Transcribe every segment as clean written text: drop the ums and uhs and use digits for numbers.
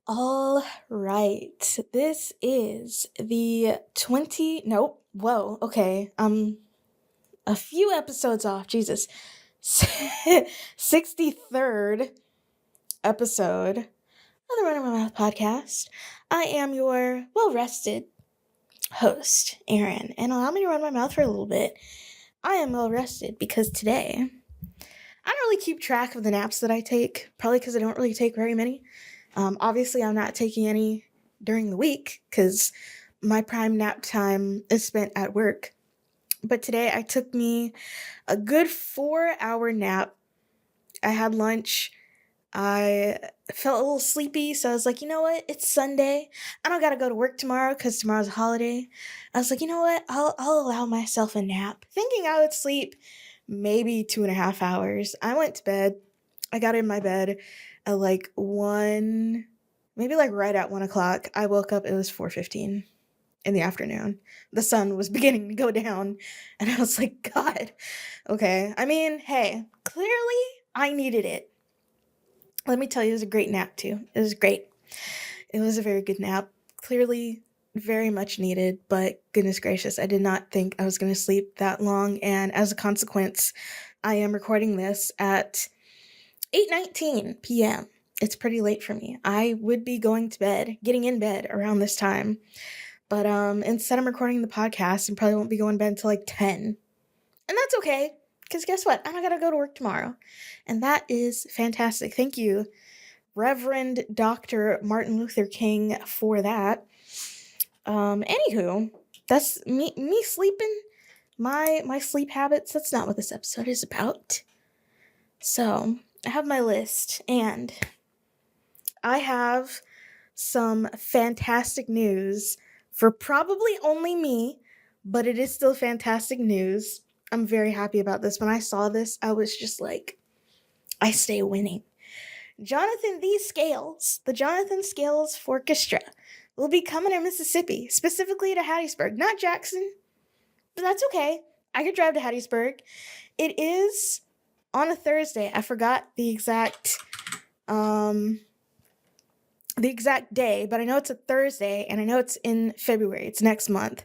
All right. This is the 20 nope. Whoa, okay. A few episodes off. Jesus. 63rd episode of the Runnin My Mouth podcast. I am your well-rested host, Aaron, and allow me to run my mouth for a little bit. I am well-rested because today I don't really keep track of the naps that I take, probably because I don't really take very many. Obviously, I'm not taking any during the week because my prime nap time is spent at work. But today I took me a good 4-hour nap. I had lunch. I felt a little sleepy, so I was like, you know what? It's Sunday. I don't gotta go to work tomorrow because tomorrow's a holiday. I was like, you know what? I'll allow myself a nap, thinking I would sleep maybe 2.5 hours. I went to bed. I got in my bed at like 1, maybe like right at 1 o'clock. I woke up, it was 4:15 in the afternoon. The sun was beginning to go down, and I was like, God, okay. I mean, hey, clearly I needed it. Let me tell you, it was a great nap too. It was great. It was a very good nap. Clearly very much needed, but goodness gracious, I did not think I was going to sleep that long, and as a consequence, I am recording this at 8:19 p.m. It's pretty late for me. I would be going to bed, getting in bed around this time, but instead I'm recording the podcast and probably won't be going to bed until like 10. And that's okay, because guess what? I don't gotta go to work tomorrow. And that is fantastic. Thank you, Reverend Dr. Martin Luther King, for that. Anywho, that's me sleeping, my sleep habits. That's not what this episode is about. So I have my list, and I have some fantastic news for probably only me, but it is still fantastic news. I'm very happy about this. When I saw this, I was just like, I stay winning. Jonathan Scales, the Jonathan Scales Fourchestra, will be coming to Mississippi, specifically to Hattiesburg, not Jackson, but that's okay. I could drive to Hattiesburg. It is on a Thursday. I forgot the exact day, but I know it's a Thursday, and I know it's in February. It's next month.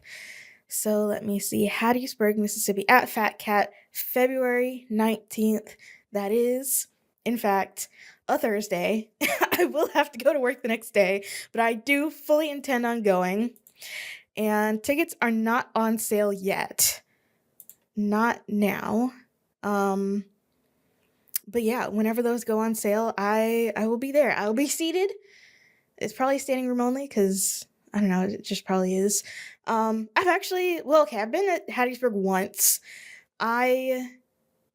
So let me see. Hattiesburg, Mississippi, at Fat Cat, February 19th. That is, in fact, a Thursday. I will have to go to work the next day, but I do fully intend on going. And tickets are not on sale yet. Not now. But yeah, whenever those go on sale, I will be there. I will be seated. It's probably standing room only because I don't know, it just probably is. I've been at Hattiesburg once. It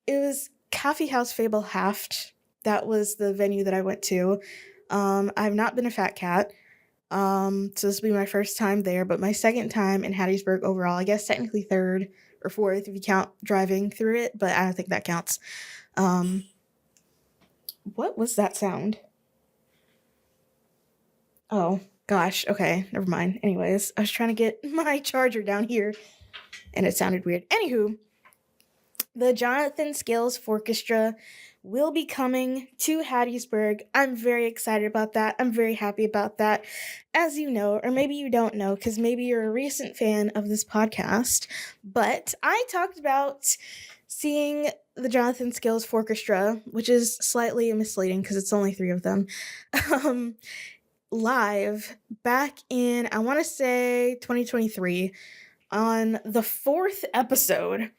was Coffee House Fable Haft. That was the venue that I went to. I've not been a Fat Cat. So this will be my first time there, but my second time in Hattiesburg overall. I guess technically third or fourth if you count driving through it, but I don't think that counts. What was that sound? Oh, gosh. Okay, never mind. Anyways, I was trying to get my charger down here, and it sounded weird. Anywho, the Jonathan Scales Fourchestra will be coming to Hattiesburg. I'm very excited about that. I'm very happy about that. As you know, or maybe you don't know, because maybe you're a recent fan of this podcast, but I talked about seeing the Jonathan Scales Fourchestra, which is slightly misleading because it's only 3 of them, live back in, I want to say 2023, on the 4th episode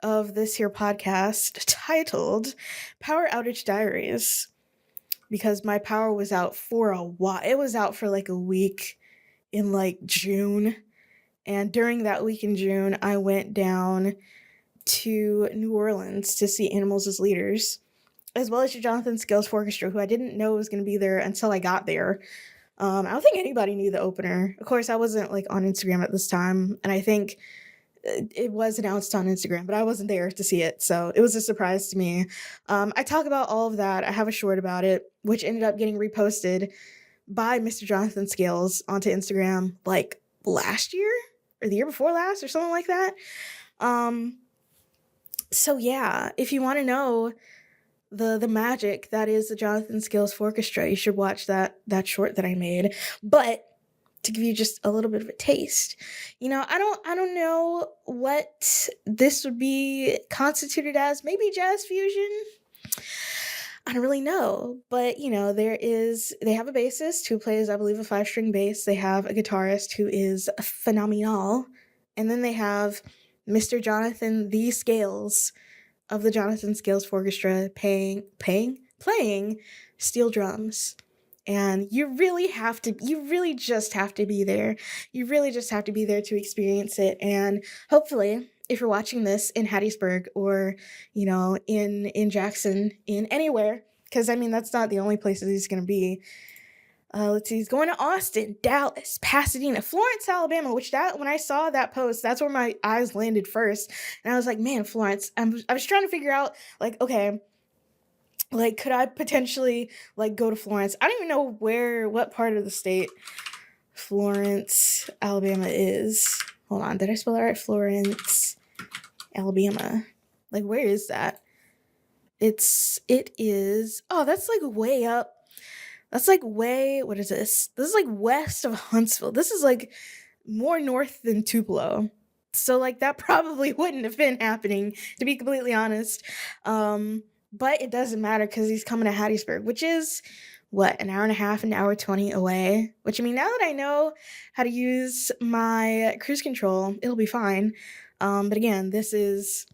of this here podcast titled Power Outage Diaries, because my power was out for a while. It was out for like a week in like June, and during that week in June, I went down to New Orleans to see Animals as Leaders, as well as your Jonathan Scales Fourchestra, who I didn't know was going to be there until I got there. I don't think anybody knew the opener. Of course, I wasn't like on Instagram at this time, and I think it was announced on Instagram, but I wasn't there to see it, so it was a surprise to me. I talk about all of that. I have a short about it, which ended up getting reposted by Mr. Jonathan Scales onto Instagram like last year or the year before last or something like that. So yeah, if you want to know the magic that is the Jonathan Scales Fourchestra. You should watch that short that I made. But to give you just a little bit of a taste, I don't know what this would be constituted as. Maybe jazz fusion. I don't really know, but they have a bassist who plays, I believe, a 5-string bass. They have a guitarist who is phenomenal, and then they have Mr. Jonathan the Scales of the Jonathan Scales Fourchestra playing steel drums. And you really just have to be there. You really just have to be there to experience it. And hopefully, if you're watching this in Hattiesburg or, in Jackson, in anywhere, because that's not the only places he's going to be. Let's see, he's going to Austin, Dallas, Pasadena, Florence, Alabama, when I saw that post, that's where my eyes landed first. And I was like, man, Florence, I was trying to figure out, okay, could I potentially, go to Florence? I don't even know what part of the state Florence, Alabama is. Hold on, did I spell that right? Florence, Alabama. Where is that? It is, that's way up. That's what is this? This is west of Huntsville. This is more north than Tupelo. So that probably wouldn't have been happening, to be completely honest. But it doesn't matter because he's coming to Hattiesburg, which is an hour and a half, an hour 20 away. Which now that I know how to use my cruise control, it'll be fine. But again, this is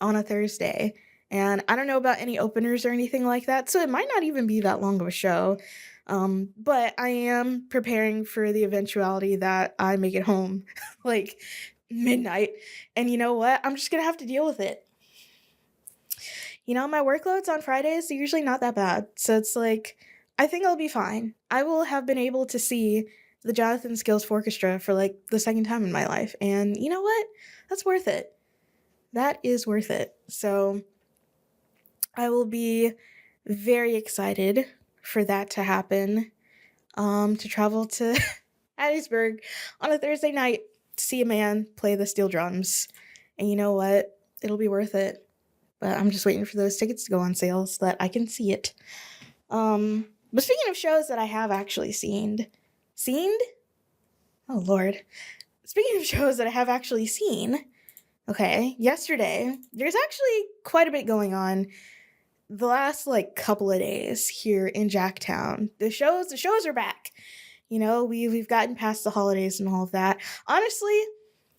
on a Thursday. And I don't know about any openers or anything like that, so it might not even be that long of a show. But I am preparing for the eventuality that I make it home, midnight. And you know what? I'm just going to have to deal with it. My workloads on Fridays are usually not that bad. So it's I think I'll be fine. I will have been able to see the Jonathan Scales Fourchestra for the second time in my life. And you know what? That's worth it. That is worth it. So I will be very excited for that to happen, to travel to Hattiesburg on a Thursday night to see a man play the steel drums. And you know what? It'll be worth it. But I'm just waiting for those tickets to go on sale so that I can see it. But speaking of shows that I have actually seen? Oh, Lord. Speaking of shows that I have actually seen, okay, yesterday, there's actually quite a bit going on the last couple of days here in Jacktown. The shows are back. We've gotten past the holidays and all of that. Honestly,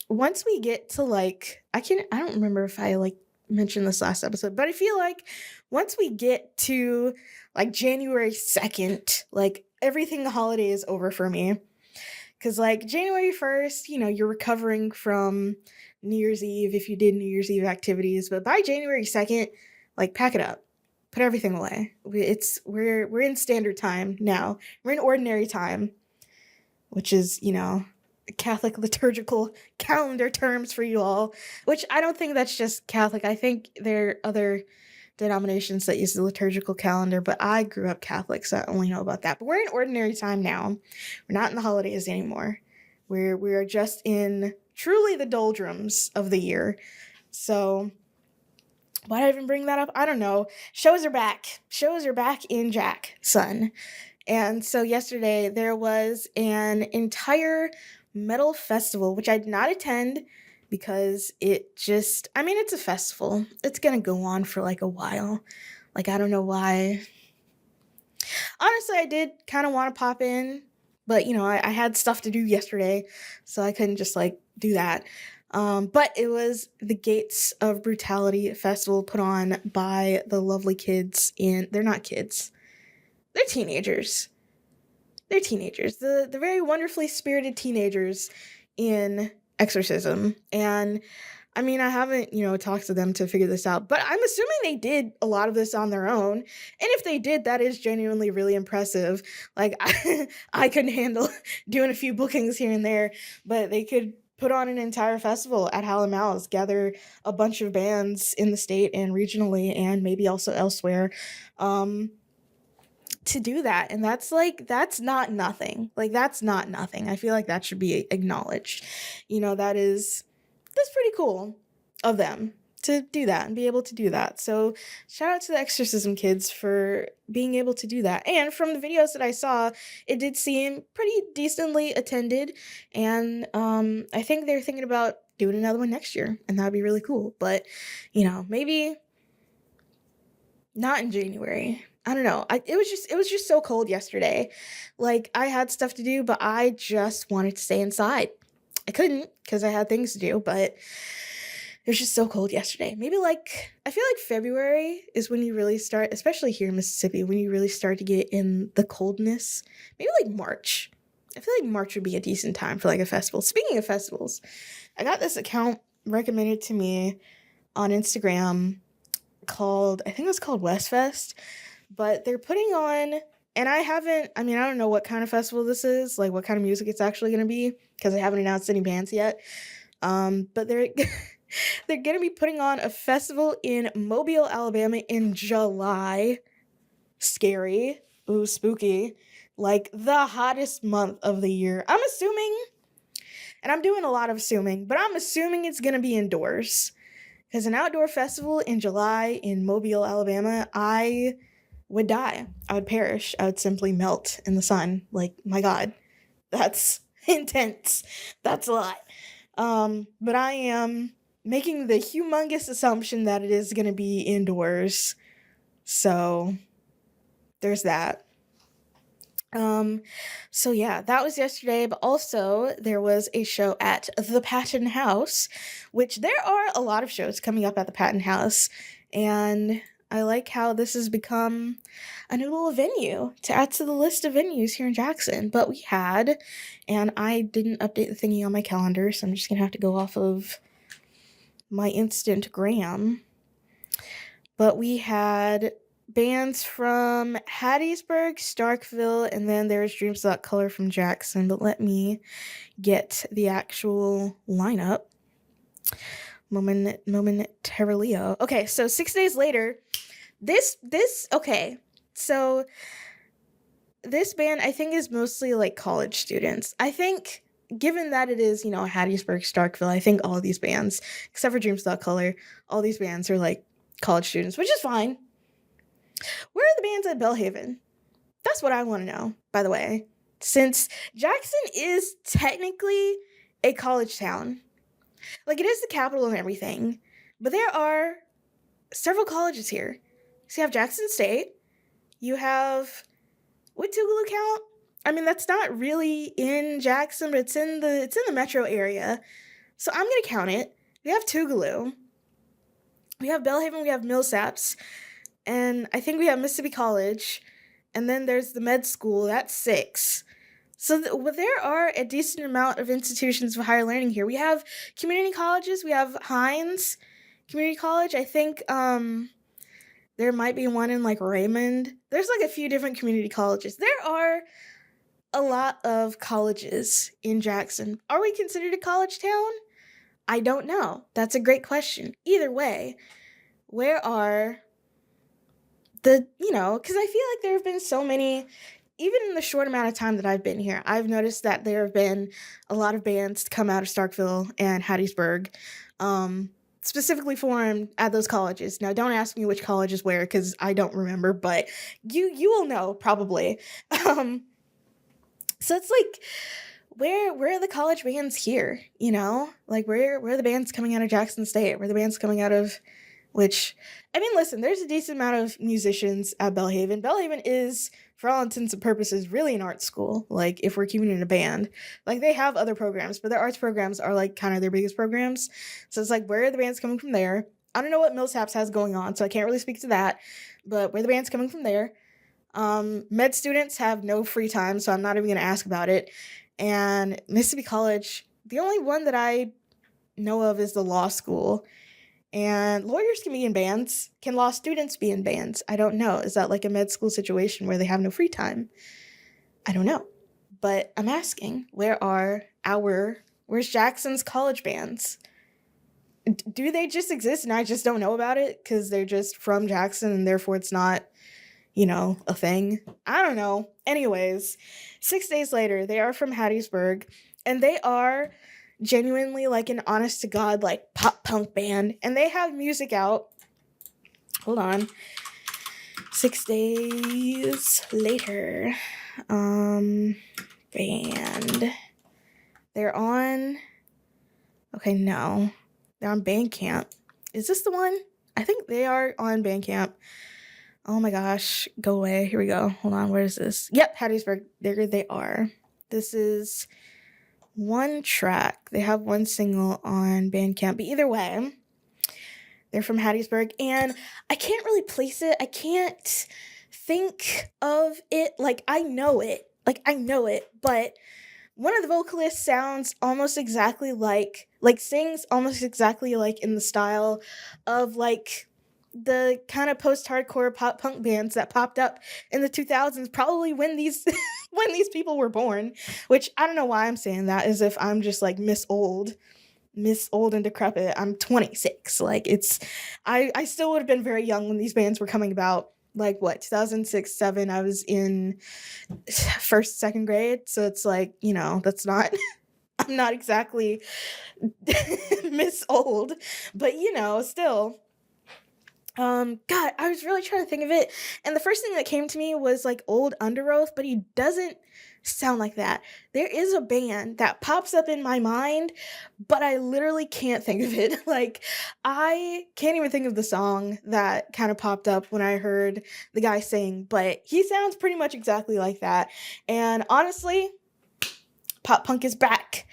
once we get to I don't remember if I mentioned this last episode, but I feel once we get to January 2nd, everything the holiday is over for me. Cause January 1st, you're recovering from New Year's Eve if you did New Year's Eve activities, but by January 2nd, pack it up. Put everything away. We're in standard time now. We're in ordinary time, which is, Catholic liturgical calendar terms for you all, which I don't think that's just Catholic. I think there are other denominations that use the liturgical calendar, but I grew up Catholic, so I only know about that. But we're in ordinary time now. We're not in the holidays anymore. We are just in truly the doldrums of the year. So why did I even bring that up? I don't know. Shows are back. Shows are back in Jackson. And so yesterday there was an entire metal festival, which I did not attend because it's a festival. It's going to go on for a while. I don't know why. Honestly, I did kind of want to pop in, but I had stuff to do yesterday, so I couldn't just do that. But it was the Gates of Brutality Festival put on by the lovely kids they're not kids. They're teenagers. The very wonderfully spirited teenagers in Exorcism. And I haven't, talked to them to figure this out, but I'm assuming they did a lot of this on their own. And if they did, that is genuinely really impressive. I couldn't handle doing a few bookings here and there, but they could put on an entire festival at Hal & Mal's, gather a bunch of bands in the state and regionally and maybe also elsewhere, to do that. And that's that's not nothing. That's not nothing. I feel that should be acknowledged. That's pretty cool of them to do that and be able to do that. So shout out to the exorcism kids for being able to do that. And from the videos that I saw, it did seem pretty decently attended. And I think they're thinking about doing another one next year, and that'd be really cool. But, maybe not in January. I don't know. It was just so cold yesterday. Like, I had stuff to do, but I just wanted to stay inside. I couldn't because I had things to do, but it was just so cold yesterday. Maybe I feel like February is when you really start, especially here in Mississippi, when you really start to get in the coldness. Maybe March. I feel like March would be a decent time for a festival. Speaking of festivals, I got this account recommended to me on Instagram called, I think it was called Westfest, but they're putting on, and I don't know what kind of festival this is, what kind of music it's actually going to be, because I haven't announced any bands yet, but they're they're going to be putting on a festival in Mobile, Alabama in July. Scary. Ooh, spooky. The hottest month of the year. I'm assuming, and I'm doing a lot of assuming, but I'm assuming it's going to be indoors. Because an outdoor festival in July in Mobile, Alabama, I would die. I would perish. I would simply melt in the sun. My God, that's intense. That's a lot. But I am making the humongous assumption that it is going to be indoors. So there's that. So yeah, that was yesterday, but also there was a show at the Patton House, which there are a lot of shows coming up at the Patton House, and I like how this has become a new little venue to add to the list of venues here in Jackson. But we had, and I didn't update the thingy on my calendar, so I'm just gonna have to go off of my Instagram. But we had bands from Hattiesburg, Starkville, and then there's Dreams Without Color from Jackson. But let me get the actual lineup momentarily. Okay, so 6 days later, so this band I think is mostly college students. I think, given that it is, Hattiesburg, Starkville, I think all of these bands, except for Dreams Without Color, all these bands are college students, which is fine. Where are the bands at Belhaven? That's what I want to know, by the way. Since Jackson is technically a college town. It is the capital and everything. But there are several colleges here. So you have Jackson State. You have, would Tougaloo count? I mean, that's not really in Jackson, but it's in the metro area. So I'm going to count it. We have Tougaloo. We have Belhaven. We have Millsaps. And I think we have Mississippi College, and then there's the med school. That's 6. So there are a decent amount of institutions of higher learning here. We have community colleges. We have Hines Community College. I think there might be one in Raymond. There's a few different community colleges. There are a lot of colleges in Jackson. Are we considered a college town? I don't know. That's a great question. Either way, where are because I feel like there have been so many, even in the short amount of time that I've been here, I've noticed that there have been a lot of bands to come out of Starkville and Hattiesburg, specifically formed at those colleges. Now, don't ask me which college is where, because I don't remember, but you will know, probably. So it's where are the college bands here, where are the bands coming out of Jackson State? Where are the bands coming out of... Which, I mean, listen, there's a decent amount of musicians at Belhaven. Belhaven is, for all intents and purposes, really an art school, if we're keeping it in a band. They have other programs, but their arts programs are, kind of their biggest programs. So it's where are the bands coming from there? I don't know what Millsaps has going on, so I can't really speak to that, but where are the bands coming from there? Med students have no free time, so I'm not even going to ask about it. And Mississippi College, the only one that I know of is the law school. And lawyers can be in bands. Can law students be in bands? I don't know. Is that a med school situation where they have no free time? I don't know. But I'm asking, where's Jackson's college bands? Do they just exist and I just don't know about it because they're just from Jackson and therefore it's not, a thing? I don't know. Anyways, 6 days later, they are from Hattiesburg, and they are genuinely like an honest to God like pop punk band, and they have music out. Hold on. 6 days later. Band. They're on. Okay, no. They're on Bandcamp. Is this the one? I think they are on Bandcamp. Oh my gosh. Go away. Here we go. Hold on. Where is this? Yep, Hattiesburg. There they are. This is one track. They have one single on Bandcamp. But either way, they're from Hattiesburg. And I can't really place it. I can't think of it. Like, I know it. But one of the vocalists sounds almost exactly like sings almost exactly like in the style of like the kind of post-hardcore pop punk bands that popped up in the 2000s, probably when these when these people were born, which I don't know why I'm saying that, as if I'm just like Miss Old and decrepit. I'm 26. Like, it's I still would have been very young when these bands were coming about. Like, what, 2006, 7, I was in first, second grade. So it's like, that's not, I'm not exactly Miss Old, but still. God, I was really trying to think of it. And the first thing that came to me was like Old Underoath, but he doesn't sound like that. There is a band that pops up in my mind, but I literally can't think of it. Like, I can't even think of the song that kind of popped up when I heard the guy sing, but he sounds pretty much exactly like that. And honestly, pop punk is back.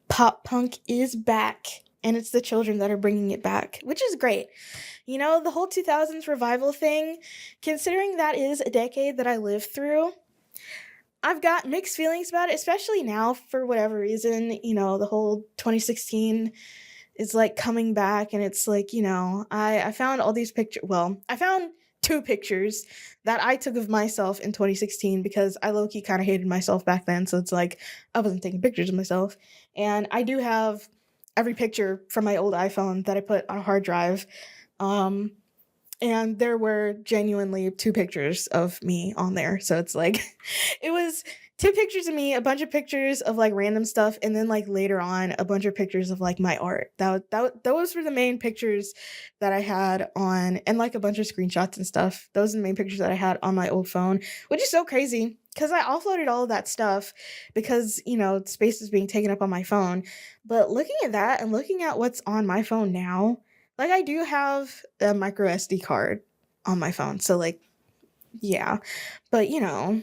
Pop punk is back. And it's the children that are bringing it back, which is great. The whole 2000s revival thing, considering that is a decade that I lived through, I've got mixed feelings about it, especially now for whatever reason. The whole 2016 is like coming back, and it's like, I found all these pictures. Well, I found 2 pictures that I took of myself in 2016 because I low-key kind of hated myself back then. So it's like I wasn't taking pictures of myself. And I do have every picture from my old iPhone that I put on a hard drive. And there were genuinely 2 pictures of me on there. So it's like, it was 2 pictures of me, a bunch of pictures of like random stuff, and then like later on a bunch of pictures of like my art. Those were the main pictures that I had on, and like a bunch of screenshots and stuff. Those are the main pictures that I had on my old phone, which is so crazy because I offloaded all of that stuff because, space is being taken up on my phone. But looking at that and looking at what's on my phone now, like, I do have a micro SD card on my phone. So like, yeah, but I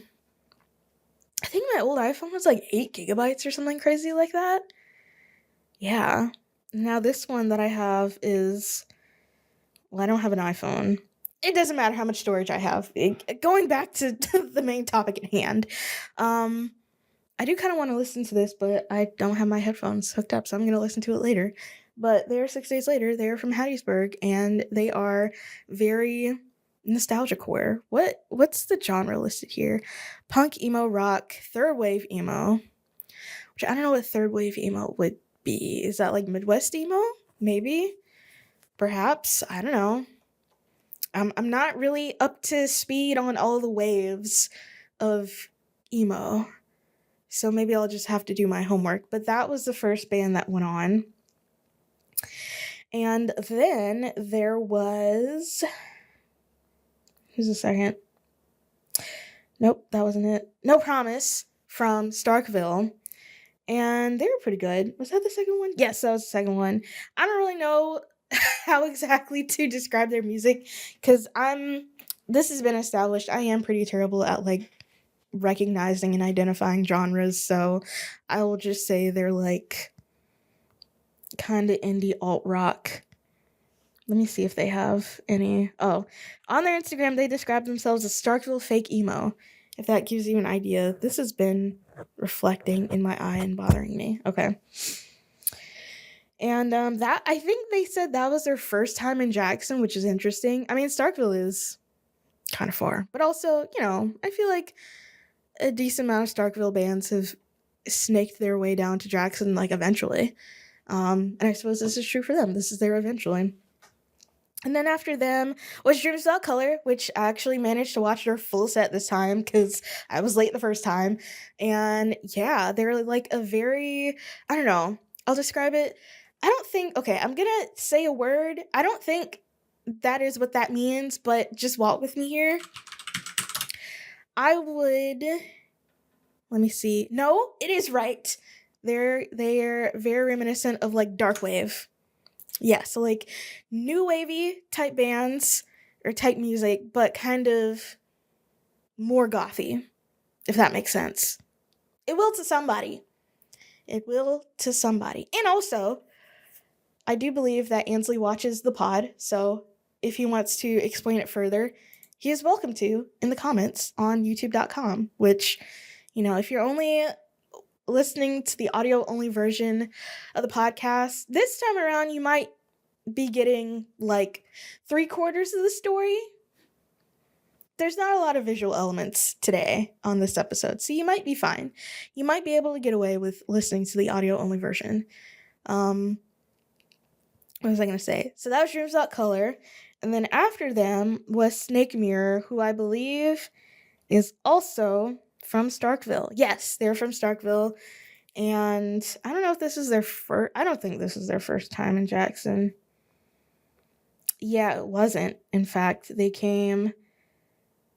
think my old iPhone was like 8 gigabytes or something crazy like that. Yeah. Now this one that I have is, well, I don't have an iPhone. It doesn't matter how much storage I have. Going back to the main topic at hand, I do kind of want to listen to this, but I don't have my headphones hooked up, so I'm going to listen to it later. But they're 6 days later. They're from Hattiesburg, and they are very nostalgia core. What's the genre listed here? Punk, emo, rock, third wave emo. Which I don't know what third wave emo would be. Is that like Midwest emo? Maybe. Perhaps. I don't know. I'm not really up to speed on all the waves of emo. So maybe I'll just have to do my homework. But that was the first band that went on. And then there was... Who's the second? Nope, that wasn't it. No Promise from Starkville. And they were pretty good. Was that the second one? Yes, that was the second one. I don't really know how exactly to describe their music because this has been established. I am pretty terrible at like recognizing and identifying genres. So I will just say they're like kind of indie alt rock. Let me see if they have any. Oh, on their Instagram, they describe themselves as Starkville fake emo. If that gives you an idea. This has been reflecting in my eye and bothering me. Okay. And that, I think they said that was their first time in Jackson, which is interesting. I mean, Starkville is kind of far. But also, I feel like a decent amount of Starkville bands have snaked their way down to Jackson, like, eventually. And I suppose this is true for them. This is their eventually. And then after them was Dreams Without Color, which I actually managed to watch their full set this time because I was late the first time. And yeah, they're like a very, I don't know, I'll describe it. I'm gonna say a word. I don't think that is what that means, but just walk with me here. I would, let me see. No, it is right. They're very reminiscent of like dark wave. Yeah, so like new wavy type bands or type music, but kind of more gothy, if that makes sense. It will to somebody. It will to somebody. And also, I do believe that Ansley watches the pod, so if he wants to explain it further, he is welcome to in the comments on youtube.com, which, if you're only listening to the audio only version of the podcast, this time around you might be getting like 3/4 of the story. There's not a lot of visual elements today on this episode, so you might be fine. You might be able to get away with listening to the audio only version. What was I going to say? So that was Dreams Without Color. And then after them was Snake Mirror, who I believe is also from Starkville. Yes, they're from Starkville. And I don't know if this is their first... I don't think this is their first time in Jackson. Yeah, it wasn't. In fact, they came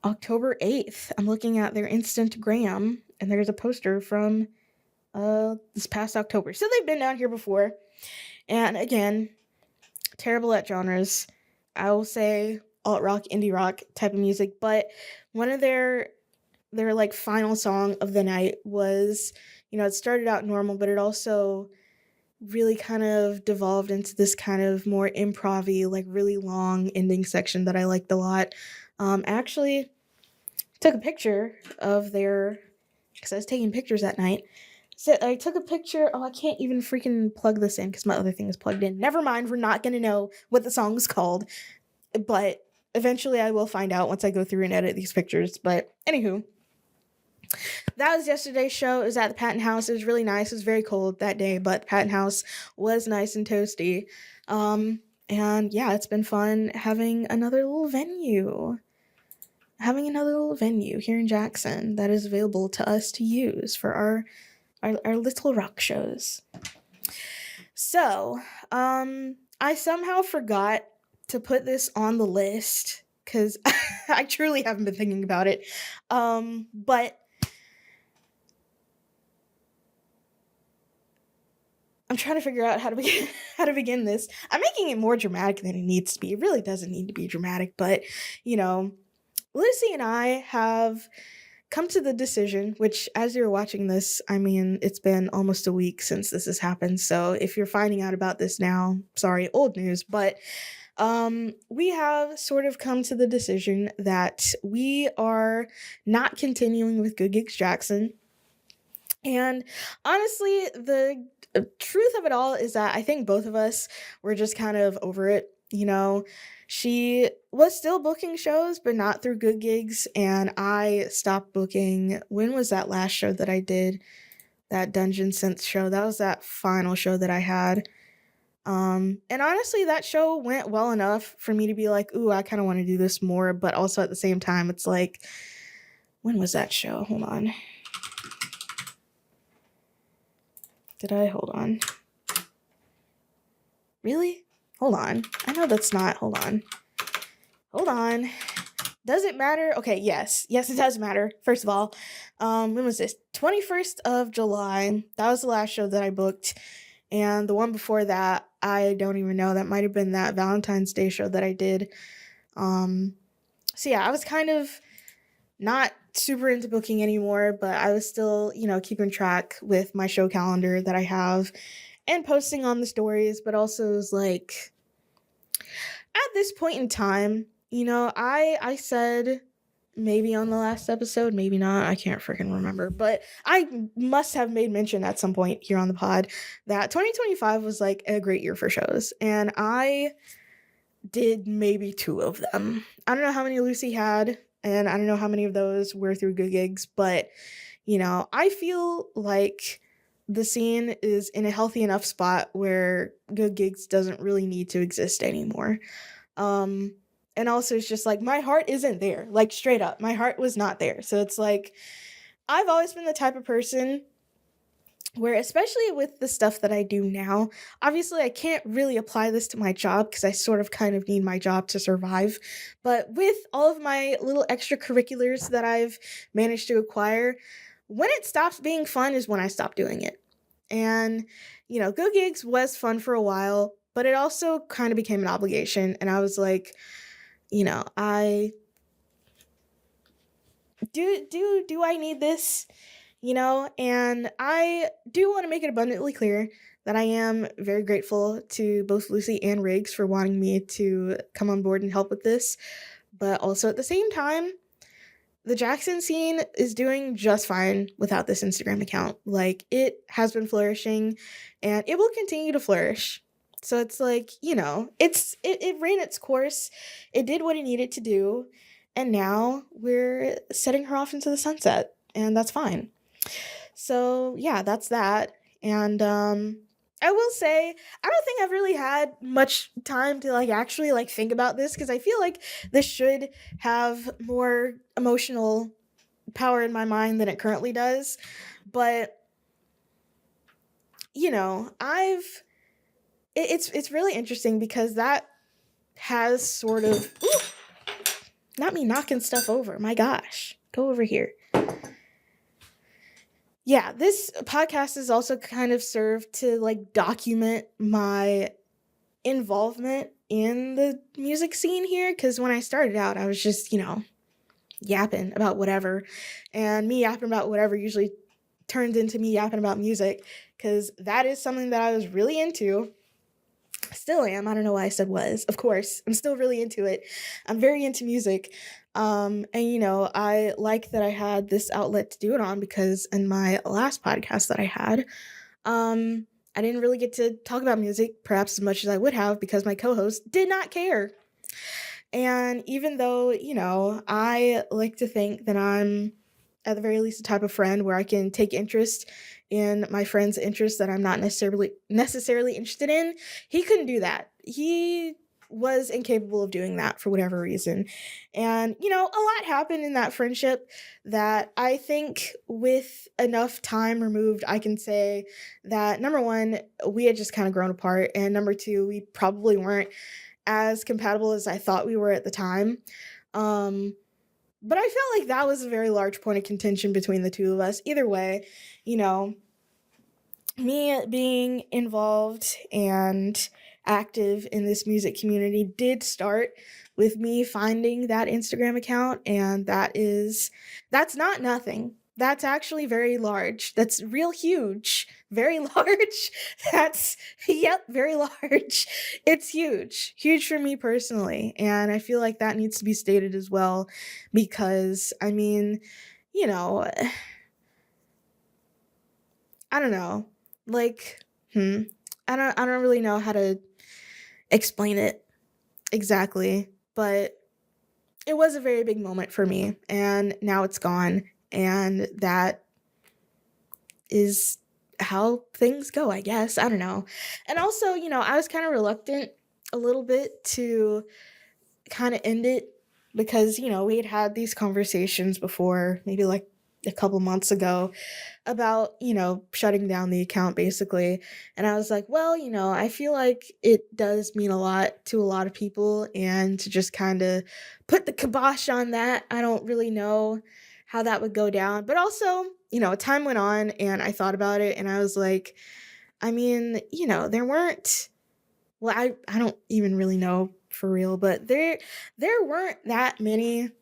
October 8th. I'm looking at their Instagram, and there's a poster from this past October. So they've been down here before. And again, terrible at genres. I will say alt rock, indie rock type of music, but one of their like final song of the night was, it started out normal, but it also really kind of devolved into this kind of more improv-y, like really long ending section that I liked a lot. I actually took a picture of because I was taking pictures that night. So I took a picture. Oh, I can't even freaking plug this in because my other thing is plugged in. Never mind, we're not going to know what the song is called. But eventually I will find out once I go through and edit these pictures. But anywho, that was yesterday's show. It was at the Patton House. It was really nice. It was very cold that day, but the Patton House was nice and toasty. And yeah, it's been fun having another little venue. Here in Jackson that is available to us to use for our little rock shows. So, I somehow forgot to put this on the list because I truly haven't been thinking about it. But I'm trying to figure out how to begin this. I'm making it more dramatic than it needs to be. It really doesn't need to be dramatic, but Lucy and I have come to the decision, which as you're watching this, I mean, it's been almost a week since this has happened. So if you're finding out about this now, sorry, old news, but we have sort of come to the decision that we are not continuing with Good Gigs JXN. And honestly, the truth of it all is that I think both of us were just kind of over it. She was still booking shows, but not through Good Gigs, and I stopped booking. When was that last show that I did? That Dungeon Synth show. That was that final show that I had. And honestly, that show went well enough for me to be like, ooh, I kind of want to do this more, but also at the same time, it's like, when was that show? Hold on. Hold on. Really? Hold on. I know that's not, hold on. Does it matter? Okay, yes. Yes, it does matter. First of all, when was this? 21st of July. That was the last show that I booked. And the one before that, I don't even know. That might have been that Valentine's Day show that I did. So yeah, I was kind of not super into booking anymore, but I was still, keeping track with my show calendar that I have and posting on the stories, but also it was like, at this point in time, I said maybe on the last episode, maybe not, I can't freaking remember, but I must have made mention at some point here on the pod that 2025 was like a great year for shows, and I did maybe 2 of them. I don't know how many Lucy had, and I don't know how many of those were through Good Gigs, but I feel like the scene is in a healthy enough spot where Good Gigs doesn't really need to exist anymore. And also it's just like, my heart isn't there, like straight up, my heart was not there. So it's like, I've always been the type of person where, especially with the stuff that I do now, obviously I can't really apply this to my job because I sort of kind of need my job to survive. But with all of my little extracurriculars that I've managed to acquire, when it stops being fun is when I stop doing it. And, Good Gigs was fun for a while, but it also kind of became an obligation. And I was like, I do I need this? And I do want to make it abundantly clear that I am very grateful to both Lucy and Riggs for wanting me to come on board and help with this. But also at the same time, the Jackson scene is doing just fine without this Instagram account. Like, it has been flourishing and it will continue to flourish. So it's like, it ran its course. It did what it needed to do. And now we're setting her off into the sunset. And that's fine. So yeah, that's that. And I will say, I don't think I've really had much time to actually think about this, because I feel like this should have more emotional power in my mind than it currently does. But it's really interesting because that has sort of not me knocking stuff over. My gosh, go over here. Yeah, this podcast is also kind of served to document my involvement in the music scene here, because when I started out, I was just, yapping about whatever. And me yapping about whatever usually turns into me yapping about music, because that is something that I was really into. Still am. I don't know why I said was. Of course, I'm still really into it. I'm very into music. And I like that I had this outlet to do it on, because in my last podcast that I had, I didn't really get to talk about music perhaps as much as I would have, because my co-host did not care. And even though, I like to think that I'm at the very least the type of friend where I can take interest in my friend's interests that I'm not necessarily interested in, he couldn't do that. He was incapable of doing that for whatever reason. And, a lot happened in that friendship that I think with enough time removed, I can say that, number one, we had just kind of grown apart. And number two, we probably weren't as compatible as I thought we were at the time. But I felt like that was a very large point of contention between the two of us. Either way, me being involved and active in this music community did start with me finding that Instagram account, and that's not nothing. That's actually very large. That's real huge. Very large. Very large. It's huge. Huge for me personally. And I feel like that needs to be stated as well, because, I don't know. I don't really know how to explain it exactly, but it was a very big moment for me, and now it's gone, and that is how things go, I guess. I don't know. And also, I was kind of reluctant a little bit to kind of end it, because, we had these conversations before, maybe a couple months ago, about, shutting down the account basically. And I was like, well, I feel like it does mean a lot to a lot of people, and to just kind of put the kibosh on that, I don't really know how that would go down. But also, time went on and I thought about it, and I was like, there weren't, well, I don't even really know for real, but there weren't that many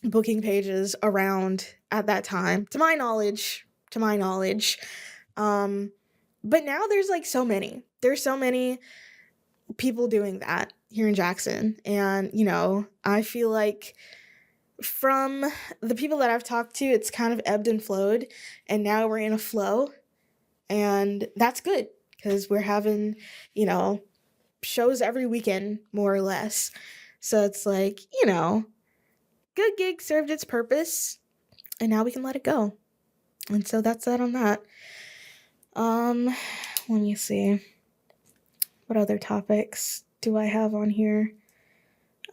booking pages around at that time, to my knowledge. But now there's so many. There's so many people doing that here in Jackson. And, I feel like from the people that I've talked to, it's kind of ebbed and flowed. And now we're in a flow. And that's good, because we're having, shows every weekend, more or less. So it's like, Good Gig served its purpose, and now we can let it go. And so that's that on that. Let me see. What other topics do I have on here?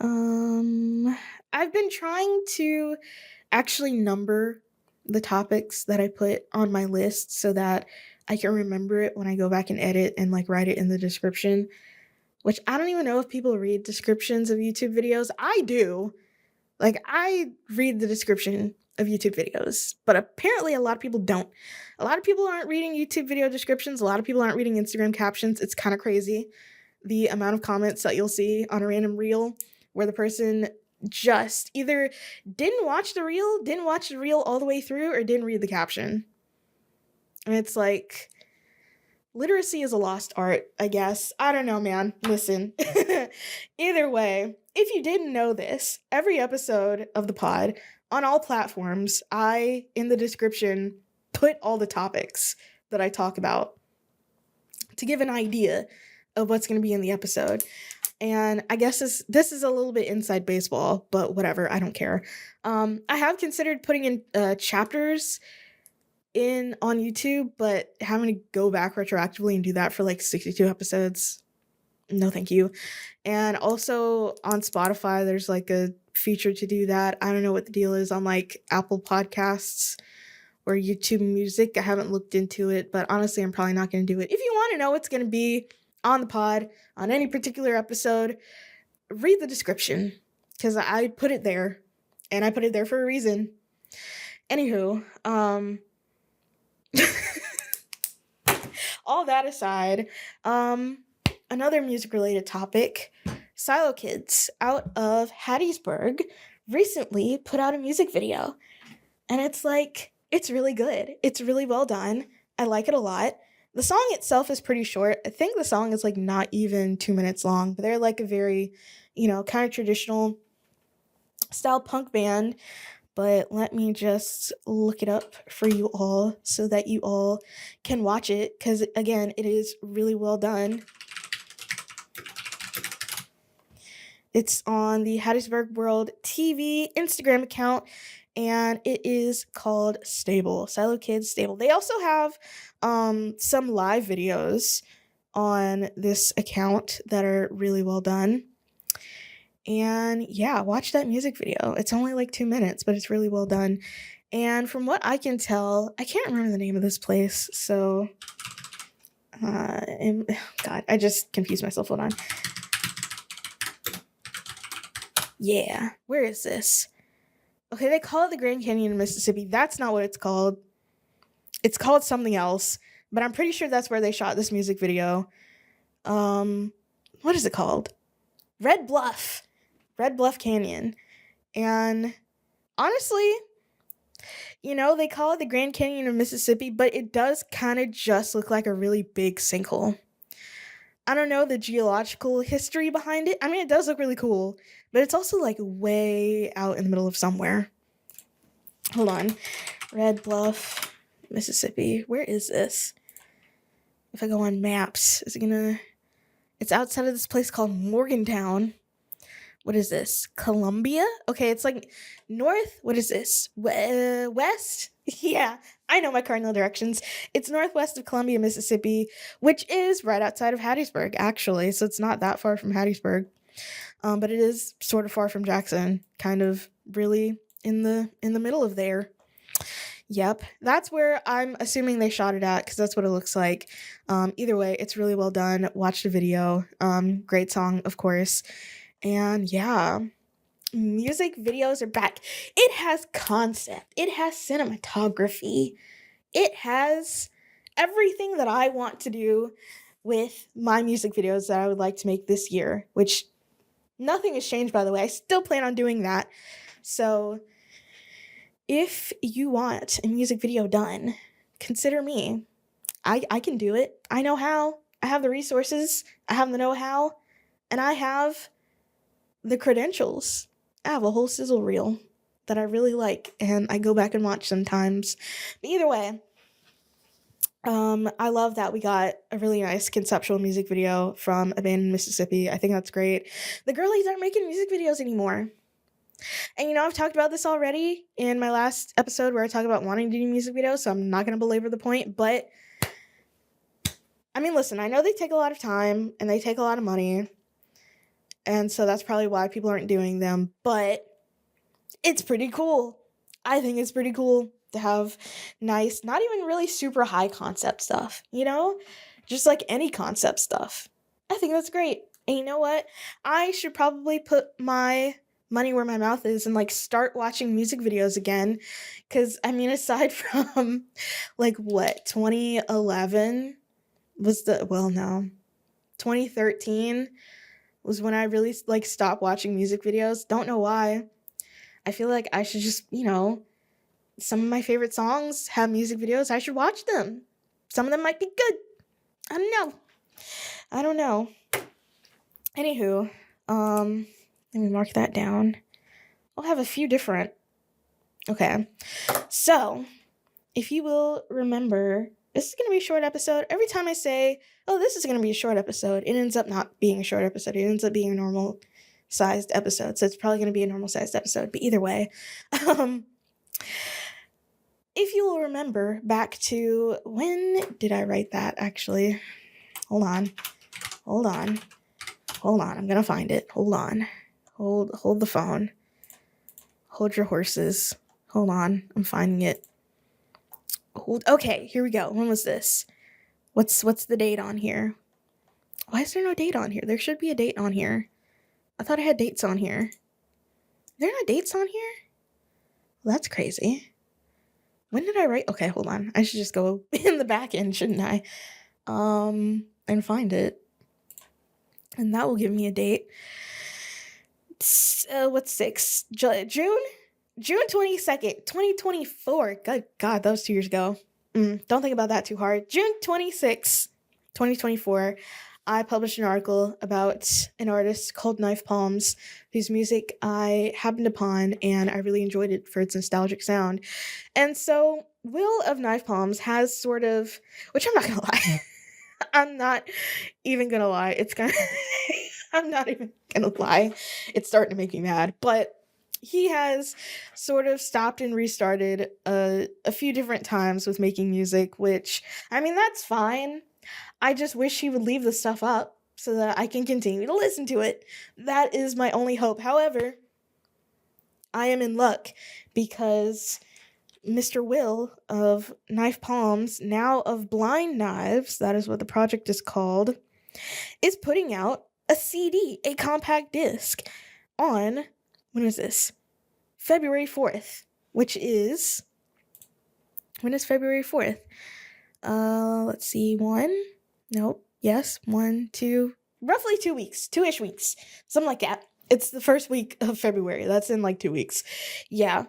I've been trying to actually number the topics that I put on my list so that I can remember it when I go back and edit and like write it in the description, which I don't even know if people read descriptions of YouTube videos. I do. Like, I read the description of YouTube videos, but apparently a lot of people don't. A lot of people aren't reading YouTube video descriptions. A lot of people aren't reading Instagram captions. It's kind of crazy the amount of comments that you'll see on a random reel where the person just either didn't watch the reel all the way through, or didn't read the caption. And it's like, literacy is a lost art, I guess. I don't know, man. Listen. Either way, if you didn't know this, every episode of the pod on all platforms, I, in the description, put all the topics that I talk about to give an idea of what's going to be in the episode. And I guess this is a little bit inside baseball, but whatever, I don't care. I have considered putting in chapters in on YouTube, but having to go back retroactively and do that for like 62 episodes, no thank you. And also on Spotify, there's like a feature to do that. I don't know what the deal is on like Apple Podcasts or YouTube Music. I haven't looked into it, but honestly, I'm probably not going to do it. If you want to know what's going to be on the pod on any particular episode, read the description, because I put it there, and I put it there for a reason. Anywho, all that aside, another music-related topic, Silo Kids out of Hattiesburg recently put out a music video, and it's really good. It's really well done. I like it a lot. The song itself is pretty short. I think the song is like not even 2 minutes long, but they're like a very, kind of traditional style punk band. But let me just look it up for you all so that you all can watch it, because again, it is really well done. It's on the Hattiesburg World TV Instagram account, and it is called Stable. Silo Kids Stable. They also have some live videos on this account that are really well done. And yeah, watch that music video. It's only like 2 minutes, but it's really well done. And from what I can tell, I can't remember the name of this place, so God, I just confused myself. Hold on. Yeah, where is this? Okay, they call it the Grand Canyon of Mississippi. That's not what it's called. It's called something else, but I'm pretty sure that's where they shot this music video. What is it called? Red Bluff Canyon. And honestly, they call it the Grand Canyon of Mississippi, but it does kind of just look like a really big sinkhole. I don't know the geological history behind it. I mean, it does look really cool, but it's also like way out in the middle of somewhere. Hold on. Red Bluff, Mississippi. Where is this? If I go on maps, it's outside of this place called Morgantown. What is this? Columbia? Okay, it's like north. What is this? West? Yeah, I know my cardinal directions. It's northwest of Columbia, Mississippi, which is right outside of Hattiesburg, actually. So it's not that far from Hattiesburg, but it is sort of far from Jackson. Kind of really in the middle of there. Yep, that's where I'm assuming they shot it at, because that's what it looks like. Either way, it's really well done. Watch the video. Great song, of course. And yeah, music videos are back. It has concept. It has cinematography. It has everything that I want to do with my music videos that I would like to make this year, which nothing has changed, by the way. I still plan on doing that. So if you want a music video done, consider me. I can do it. I know how. I have the resources. I have the know-how. And I have the credentials. I have a whole sizzle reel that I really like, and I go back and watch sometimes. But either way, I love that we got a really nice conceptual music video from a band in Mississippi. I think that's great. The girlies aren't making music videos anymore. And I've talked about this already in my last episode where I talk about wanting to do music videos, so I'm not going to belabor the point, but I mean, listen, I know they take a lot of time and they take a lot of money, and so that's probably why people aren't doing them, but it's pretty cool. I think it's pretty cool. to have nice, not even really super high concept stuff, you know? Just like any concept stuff. I think that's great. And you know what? I should probably put my money where my mouth is and like start watching music videos again. Cause I mean, aside from like what, 2011 was no, 2013 was when I really like stopped watching music videos. Don't know why. I feel like I should just, some of my favorite songs have music videos. I should watch them. Some of them might be good. I don't know. Anywho, let me mark that down. I'll have a few different. Okay. So, if you will remember, this is going to be a short episode. Every time I say, oh, this is going to be a short episode, it ends up not being a short episode. It ends up being a normal sized episode. So it's probably going to be a normal sized episode. But either way, if you will remember back to, when did I write that actually? Hold on. I'm going to find it. Hold on. Hold the phone. Hold your horses. Hold on. I'm finding it. Okay, here we go. When was this? What's the date on here? Why is there no date on here? There should be a date on here. I thought I had dates on here. There are no dates on here? Well, that's crazy. When did I write? Okay, hold on. I should just go in the back end, shouldn't I? And find it. And that will give me a date. What's 6? June 22nd, 2024. Good God, that was 2 years ago. Don't think about that too hard. June 26th, 2024. I published an article about an artist called Knife Palms, whose music I happened upon and I really enjoyed it for its nostalgic sound. And so Will of Knife Palms has sort of, which I'm not going to lie. I'm not even going to lie. I'm not even going to lie. It's starting to make me mad. But he has sort of stopped and restarted a few different times with making music, which, I mean, that's fine. I just wish he would leave the stuff up so that I can continue to listen to it. That is my only hope. However, I am in luck because Mr. Will of Knife Palms, now of Blind Knives, that is what the project is called, is putting out a CD, a compact disc, on, when is this? February 4th, which is, when is February 4th? Let's see, 1, 2, roughly 2 weeks, 2-ish weeks, something like that. It's the first week of February. That's in like 2 weeks. Yeah.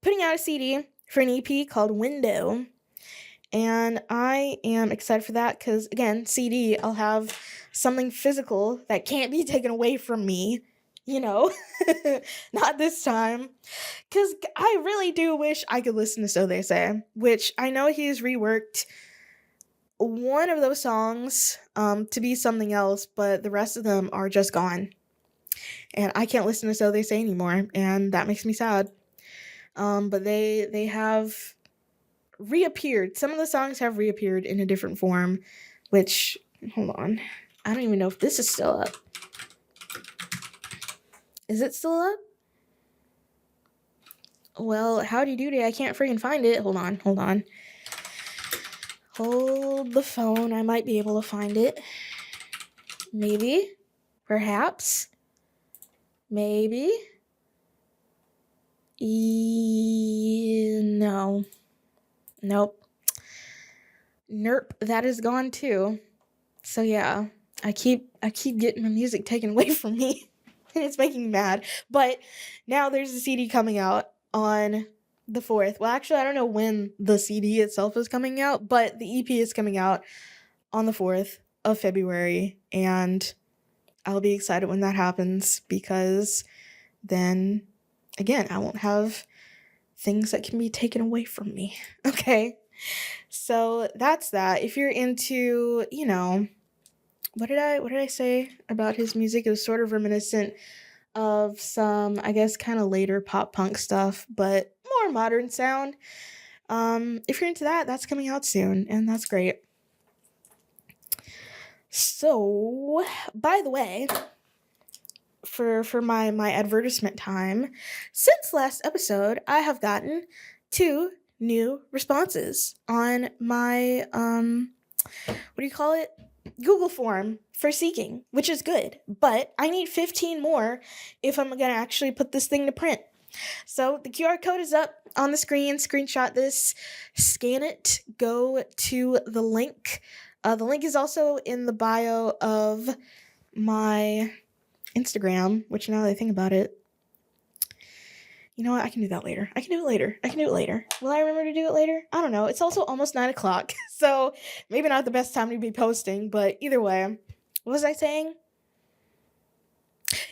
Putting out a CD for an EP called Window. And I am excited for that because, again, CD, I'll have something physical that can't be taken away from me. Not this time. Because I really do wish I could listen to So They Say, which I know he's reworked one of those songs to be something else, but the rest of them are just gone. And I can't listen to So They Say anymore, and that makes me sad. But they have reappeared. Some of the songs have reappeared in a different form, which, hold on. I don't even know if this is still up. Is it still up? Well, howdy doody, I can't freaking find it. Hold on. Hold the phone. I might be able to find it. Maybe. Perhaps. Maybe. No. Nope. Nerp, that is gone too. So yeah, I keep getting my music taken away from me. And it's making me mad. But now there's a CD coming out on the 4th. Well, actually, I don't know when the CD itself is coming out, but the EP is coming out on the 4th of February. And I'll be excited when that happens because then, again, I won't have things that can be taken away from me. Okay? So that's that. If you're into, what did I say about his music? It was sort of reminiscent of some, I guess, kind of later pop punk stuff, but more modern sound. If you're into that, that's coming out soon, and that's great. So, by the way, for my advertisement time, since last episode, I have gotten 2 new responses on my, Google form for seeking, which is good. But I need 15 more if I'm going to actually put this thing to print. So the QR code is up on the screen. Screenshot this, scan it, go to the link. The link is also in the bio of my Instagram, which now that I think about it, you know what? I can do that later. I can do it later. Will I remember to do it later? I don't know. It's also almost 9 o'clock, so maybe not the best time to be posting, but either way. What was I saying?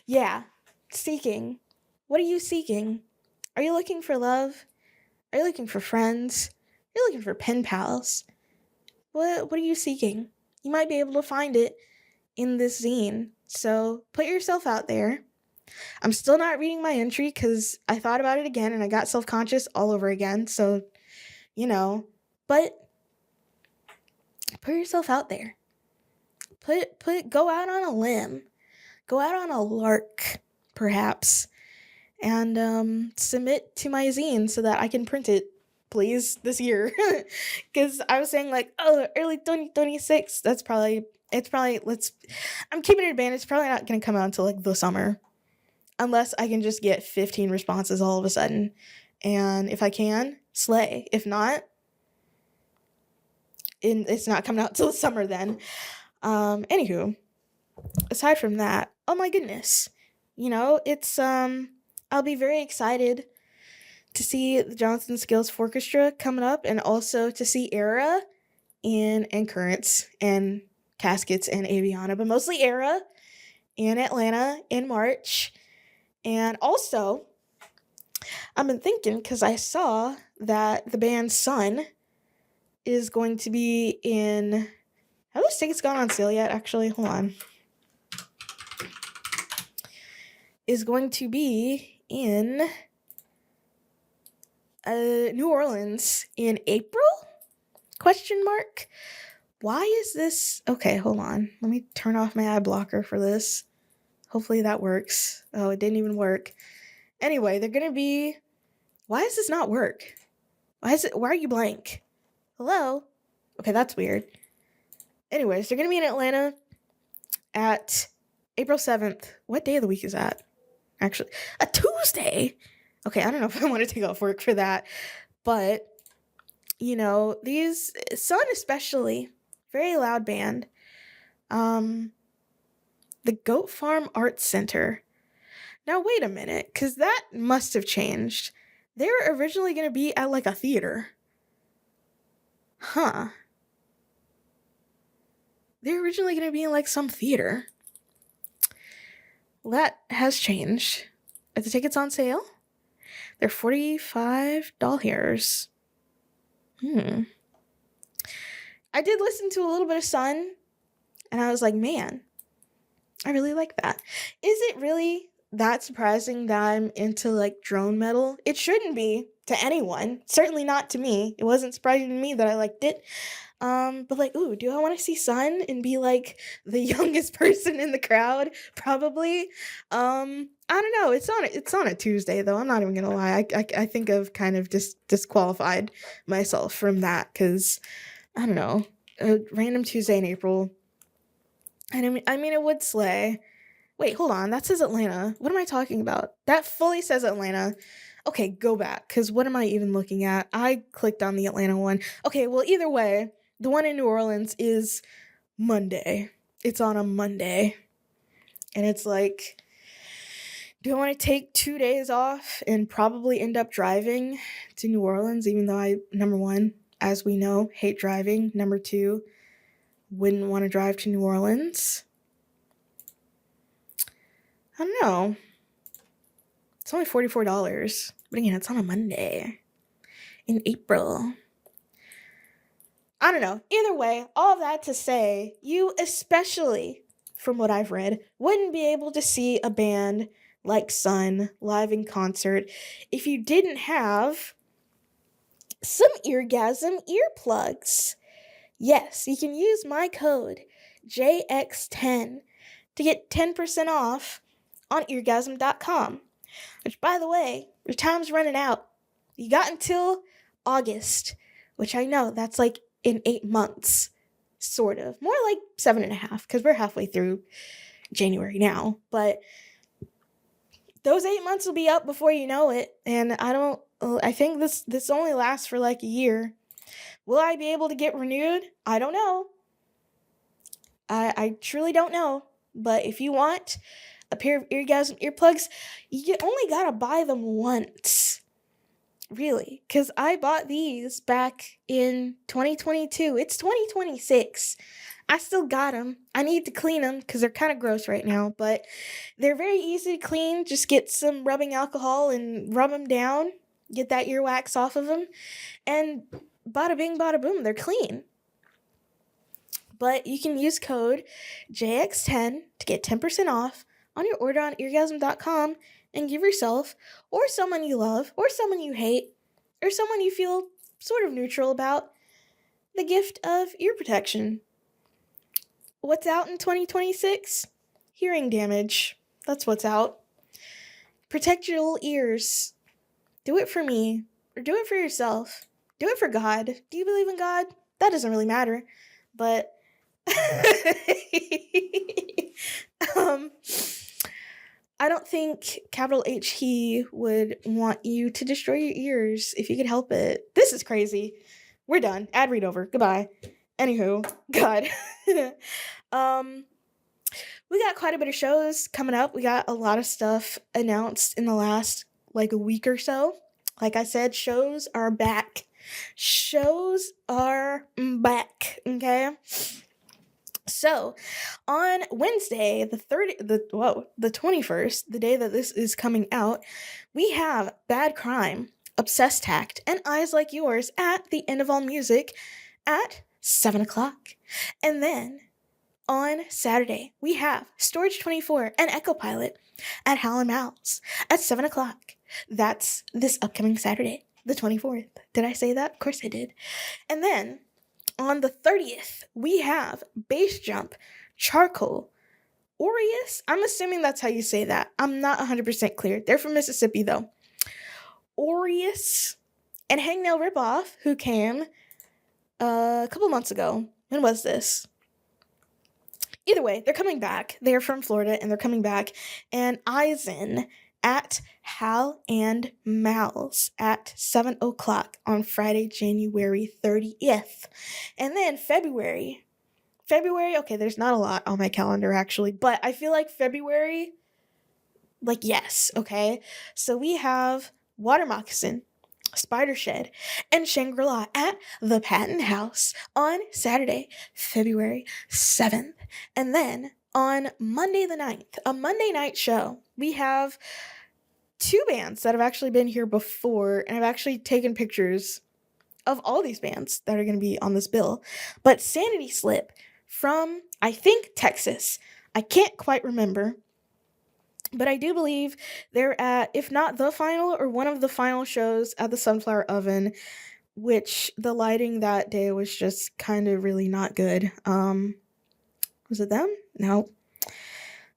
Yeah, seeking. What are you seeking? Are you looking for love? Are you looking for friends? Are you looking for pen pals? What are you seeking? You might be able to find it in this zine. So put yourself out there. I'm still not reading my entry because I thought about it again and I got self-conscious all over again. So, but put yourself out there. Go out on a limb. Go out on a lark, perhaps, and submit to my zine so that I can print it, please, this year. Because I was saying early 2026. I'm keeping it in band. It's probably not going to come out until the summer. Unless I can just get 15 responses all of a sudden. And if I can, slay. If not, it's not coming out till the summer then. Anywho, aside from that, oh my goodness. It's, I'll be very excited to see the Jonathan Scales Fourchestra coming up and also to see Era and Currents and Caskets and Aviana, but mostly Era in Atlanta in March. And also, I've been thinking, because I saw that the band Sun is going to be in... Have those tickets gone on sale yet, actually? Hold on. Is going to be in New Orleans in April? Question mark? Why is this... Okay, hold on. Let me turn off my ad blocker for this. Hopefully that works. Oh, it didn't even work. Anyway, they're going to be... Why does this not work? Why are you blank? Hello? Okay, that's weird. Anyways, they're going to be in Atlanta at April 7th. What day of the week is that? Actually, a Tuesday. Okay, I don't know if I want to take off work for that. But, these... Sun especially, very loud band. The Goat Farm Arts Center. Now, wait a minute, because that must have changed. They were originally going to be at, a theater. Huh. They were originally going to be in, some theater. Well, that has changed. Are the tickets on sale? They're $45. I did listen to a little bit of Sun, and I was like, man, I really like that. Is it really that surprising that I'm into drone metal? It shouldn't be to anyone. Certainly not to me. It wasn't surprising to me that I liked it. But ooh, do I want to see Sun and be the youngest person in the crowd? Probably. I don't know. It's on a Tuesday though. I'm not even gonna lie. I think I've kind of disqualified myself from that because I don't know. A random Tuesday in April. And I mean, it would slay. Wait, hold on. That says Atlanta. What am I talking about? That fully says Atlanta. Okay, go back, because what am I even looking at? I clicked on the Atlanta one. Okay, well, either way, the one in New Orleans is Monday. It's on a Monday. And it's do I want to take 2 days off and probably end up driving to New Orleans, even though I, number one, as we know, hate driving. Number two, wouldn't want to drive to New Orleans. I don't know. It's only $44. But again, it's on a Monday in April. I don't know. Either way, all of that to say, you especially, from what I've read, wouldn't be able to see a band like Sun live in concert if you didn't have some eargasm earplugs. Yes, you can use my code JX10 to get 10% off on eargasm.com. Which, by the way, your time's running out. You got until August, which I know that's like in 8 months, sort of. More like 7.5, because we're halfway through January now. But those 8 months will be up before you know it. And I think this only lasts for like a year. Will I be able to get renewed? I don't know. I truly don't know. But if you want a pair of Eargasm earplugs, you only gotta buy them once. Really. Because I bought these back in 2022. It's 2026. I still got them. I need to clean them because they're kind of gross right now. But they're very easy to clean. Just get some rubbing alcohol and rub them down. Get that earwax off of them. And bada bing, bada boom, they're clean. But you can use code JX10 to get 10% off on your order on eargasm.com and give yourself, or someone you love, or someone you hate, or someone you feel sort of neutral about, the gift of ear protection. What's out in 2026? Hearing damage. That's what's out. Protect your little ears. Do it for me, or do it for yourself. Do it for God. Do you believe in God? That doesn't really matter. But I don't think capital He would want you to destroy your ears if you could help it. This is crazy. We're done. Ad read over. Goodbye. Anywho, God. We got quite a bit of shows coming up. We got a lot of stuff announced in the last like a week or so. Like I said, shows are back. Shows are back. Okay. So, on Wednesday, the 21st, the day that this is coming out, we have Bad Crime, Obsessed Tact, and Eyes Like Yours at the End of All Music at 7 o'clock. And then, on Saturday, we have Storage 24 and Echo Pilot at Howlin' Mouse at 7 o'clock. That's this upcoming Saturday, the 24th. Did I say that? Of course I did. And then, on the 30th, we have Bass Jump, Charcoal, Aureus. I'm assuming that's how you say that. I'm not 100% clear. They're from Mississippi, though. Aureus and Hangnail Ripoff, who came a couple months ago. When was this? Either way, they're coming back. They're from Florida, and they're coming back. And Eisen at Hal and Mal's at 7 o'clock on Friday, January 30th. And then February, okay, there's not a lot on my calendar actually, but I feel like February, like yes, okay? So we have Water Moccasin, Spider Shed, and Shangri-La at the Patton House on Saturday, February 7th. And then on Monday the 9th, a Monday night show, we have 2 bands that have actually been here before, and I've actually taken pictures of all these bands that are going to be on this bill. But Sanity Slip from, I think, Texas. I can't quite remember, but I do believe they're at, if not the final, or one of the final shows at the Sunflower Oven, which the lighting that day was just kind of really not good. Was it them? No.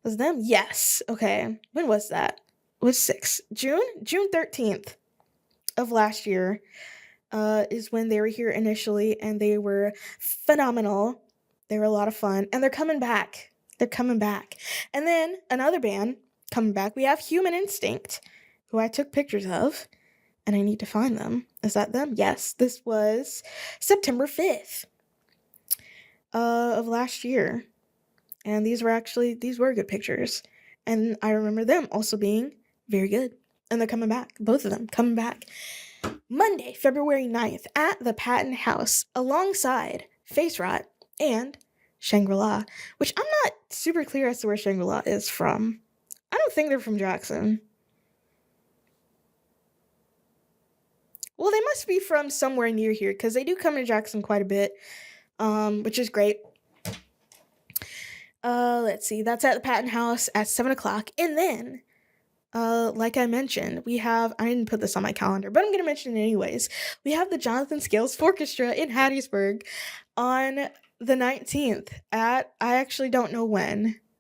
Was it them? Yes. Okay. When was that? It was June 13th of last year is when they were here initially, and they were phenomenal. They were a lot of fun, and they're coming back. And then another band coming back, we have Human Instinct, who I took pictures of, and I need to find them. Is that them? Yes, this was September 5th of last year, and these were good pictures, and I remember them also being very good, and they're coming back. Both of them coming back. Monday, February 9th at the Patton House alongside Face Rot and Shangri-La, which I'm not super clear as to where Shangri-La is from. I don't think they're from Jackson. Well, they must be from somewhere near here because they do come to Jackson quite a bit, which is great. Let's see. That's at the Patton House at 7 o'clock. And then, like I mentioned, I didn't put this on my calendar, but I'm going to mention it anyways. We have the Jonathan Scales Fourchestra in Hattiesburg on the 19th I actually don't know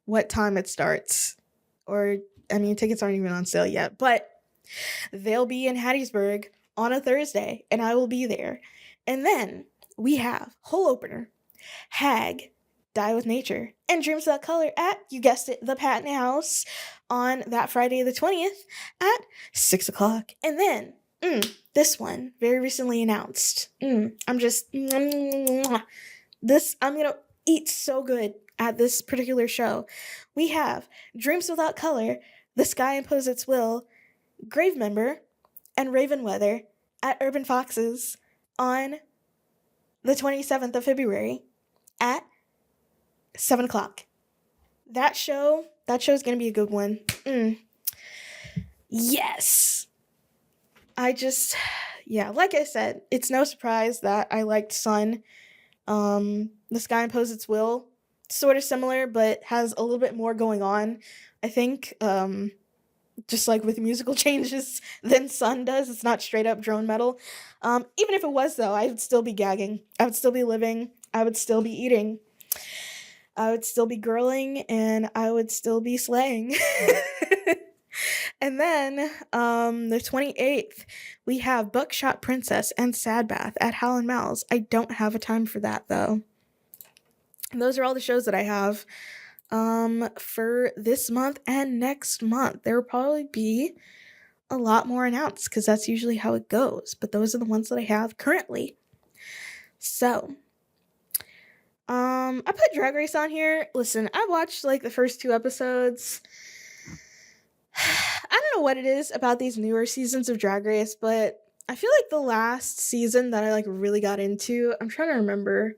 what time it starts. Tickets aren't even on sale yet, but they'll be in Hattiesburg on a Thursday, and I will be there. And then we have whole opener, Hag, Die with Nature, and Dreams Without Color at, you guessed it, the Patton House on that Friday the 20th at 6 o'clock. And then, this one, very recently announced. I'm going to eat so good at this particular show. We have Dreams Without Color, The Sky Impose Its Will, Gravemember, and Raven Weather at Urban Foxes on the 27th of February at 7 o'clock. That show is going to be a good one. Yes. Like I said, it's no surprise that I liked Sun. The Sky Impose Its Will, sort of similar, but has a little bit more going on, I think. Just like with musical changes than Sun does. It's not straight up drone metal. Even if it was, though, I would still be gagging. I would still be living. I would still be eating. I would still be girling, and I would still be slaying. And then, the 28th, we have Buckshot Princess and Sad Bath at Howlin' Mal's. I don't have a time for that, though. And those are all the shows that I have for this month and next month. There will probably be a lot more announced because that's usually how it goes, but those are the ones that I have currently. So I put Drag Race on here. Listen, I watched like the first 2 episodes. I don't know what it is about these newer seasons of Drag Race, but I feel like the last season that I like really got into, I'm trying to remember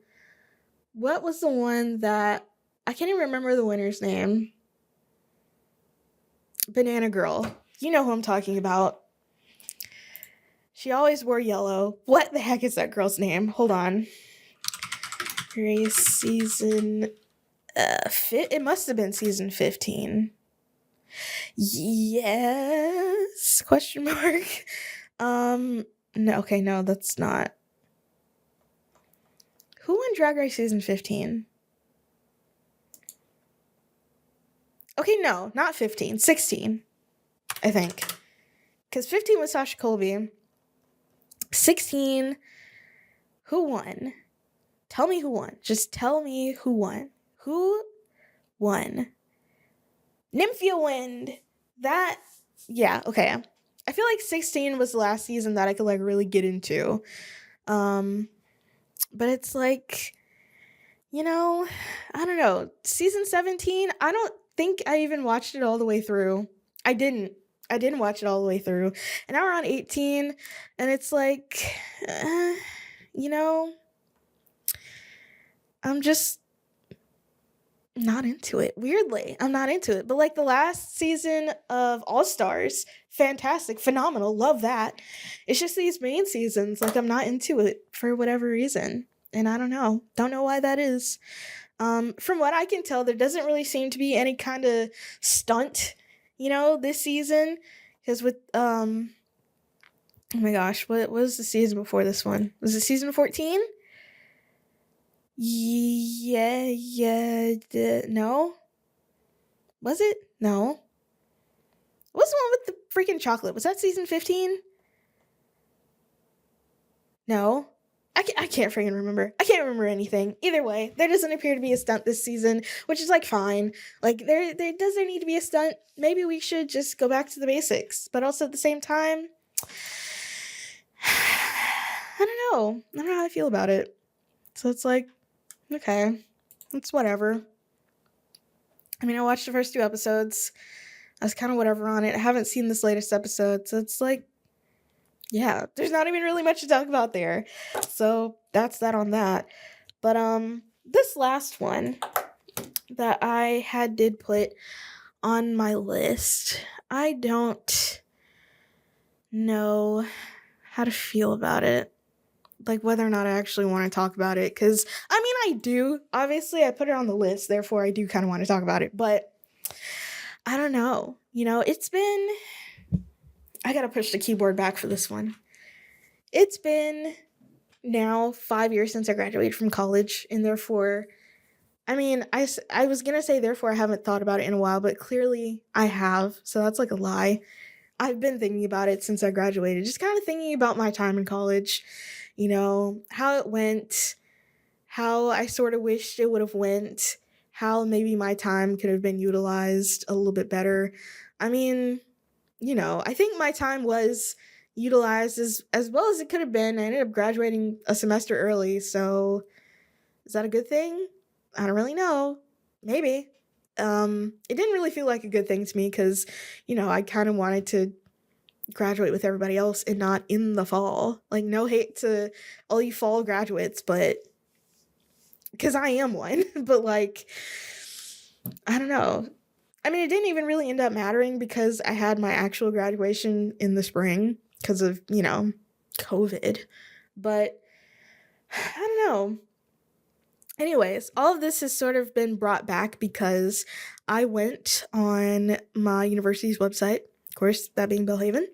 what was the one that I can't even remember the winner's name. Banana Girl. You know who I'm talking about. She always wore yellow. What the heck is that girl's name? Hold on. Race season... it must have been season 15. Yes? Question mark. No, that's not. Who won Drag Race season 15? Okay, no, not 15. 16, I think. Because 15 was Sasha Colby. 16, who won? Tell me who won. Just tell me who won. Who won? Nymphia Wind. Okay. I feel like 16 was the last season that I could like really get into. But it's like, I don't know. Season 17, I don't think I even watched it all the way through. I didn't watch it all the way through. And now we're on 18, and it's like, I'm just not into it. Weirdly, I'm not into it. But like the last season of All Stars, fantastic, phenomenal, love that. It's just these main seasons, like I'm not into it for whatever reason. And I don't know why that is. From what I can tell, there doesn't really seem to be any kind of stunt, this season. Because with, oh my gosh, what was the season before this one? Was it season 14? No? Was it? No. What's the one with the freaking chocolate? Was that season 15? No. I can't freaking remember. I can't remember anything. Either way, there doesn't appear to be a stunt this season, which is like fine. Like there doesn't need to be a stunt. Maybe we should just go back to the basics. But also at the same time, I don't know how I feel about it. So it's like, okay, it's whatever. I mean, I watched the first 2 episodes. I was kind of whatever on it. I haven't seen this latest episode, so it's like, yeah, there's not even really much to talk about there. So that's that on that. But this last one that I did put on my list, I don't know how to feel about it. Like whether or not I actually want to talk about it. Because, I mean, I do. Obviously, I put it on the list. Therefore, I do kind of want to talk about it. But I don't know. It's been... I gotta push the keyboard back for this one. It's been now 5 years since I graduated from college. And therefore... I mean, I was going to say therefore I haven't thought about it in a while. But clearly, I have. So that's like a lie. I've been thinking about it since I graduated, just kind of thinking about my time in college, how it went, how I sort of wished it would have went, how maybe my time could have been utilized a little bit better. I mean, I think my time was utilized as well as it could have been. I ended up graduating a semester early, so is that a good thing? I don't really know. Maybe. It didn't really feel like a good thing to me because, I kind of wanted to graduate with everybody else and not in the fall. Like, no hate to all you fall graduates, but because I am one, but like, I don't know. I mean, it didn't even really end up mattering because I had my actual graduation in the spring because of, COVID. But I don't know. Anyways, all of this has sort of been brought back because I went on my university's website, of course, that being Belhaven,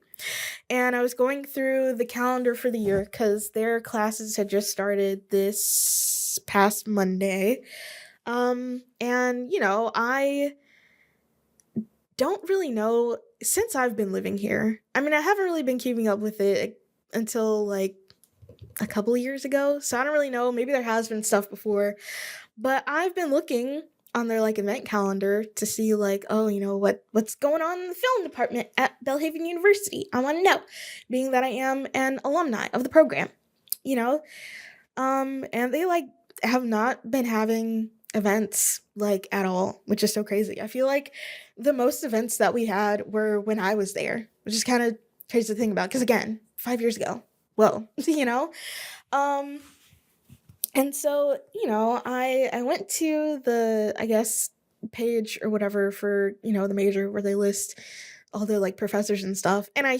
and I was going through the calendar for the year because their classes had just started this past Monday. And, I don't really know since I've been living here. I mean, I haven't really been keeping up with it until like a couple of years ago, so I don't really know. Maybe there has been stuff before, but I've been looking on their like event calendar to see like, oh, what's going on in the film department at Belhaven University. I want to know, being that I am an alumni of the program, you know. And they like have not been having events like at all, which is so crazy. I feel like the most events that we had were when I was there, which is kind of crazy to think about because again, 5 years ago. Well, um and so, I went to the, I guess, page or whatever for, the major where they list all their like professors and stuff. And I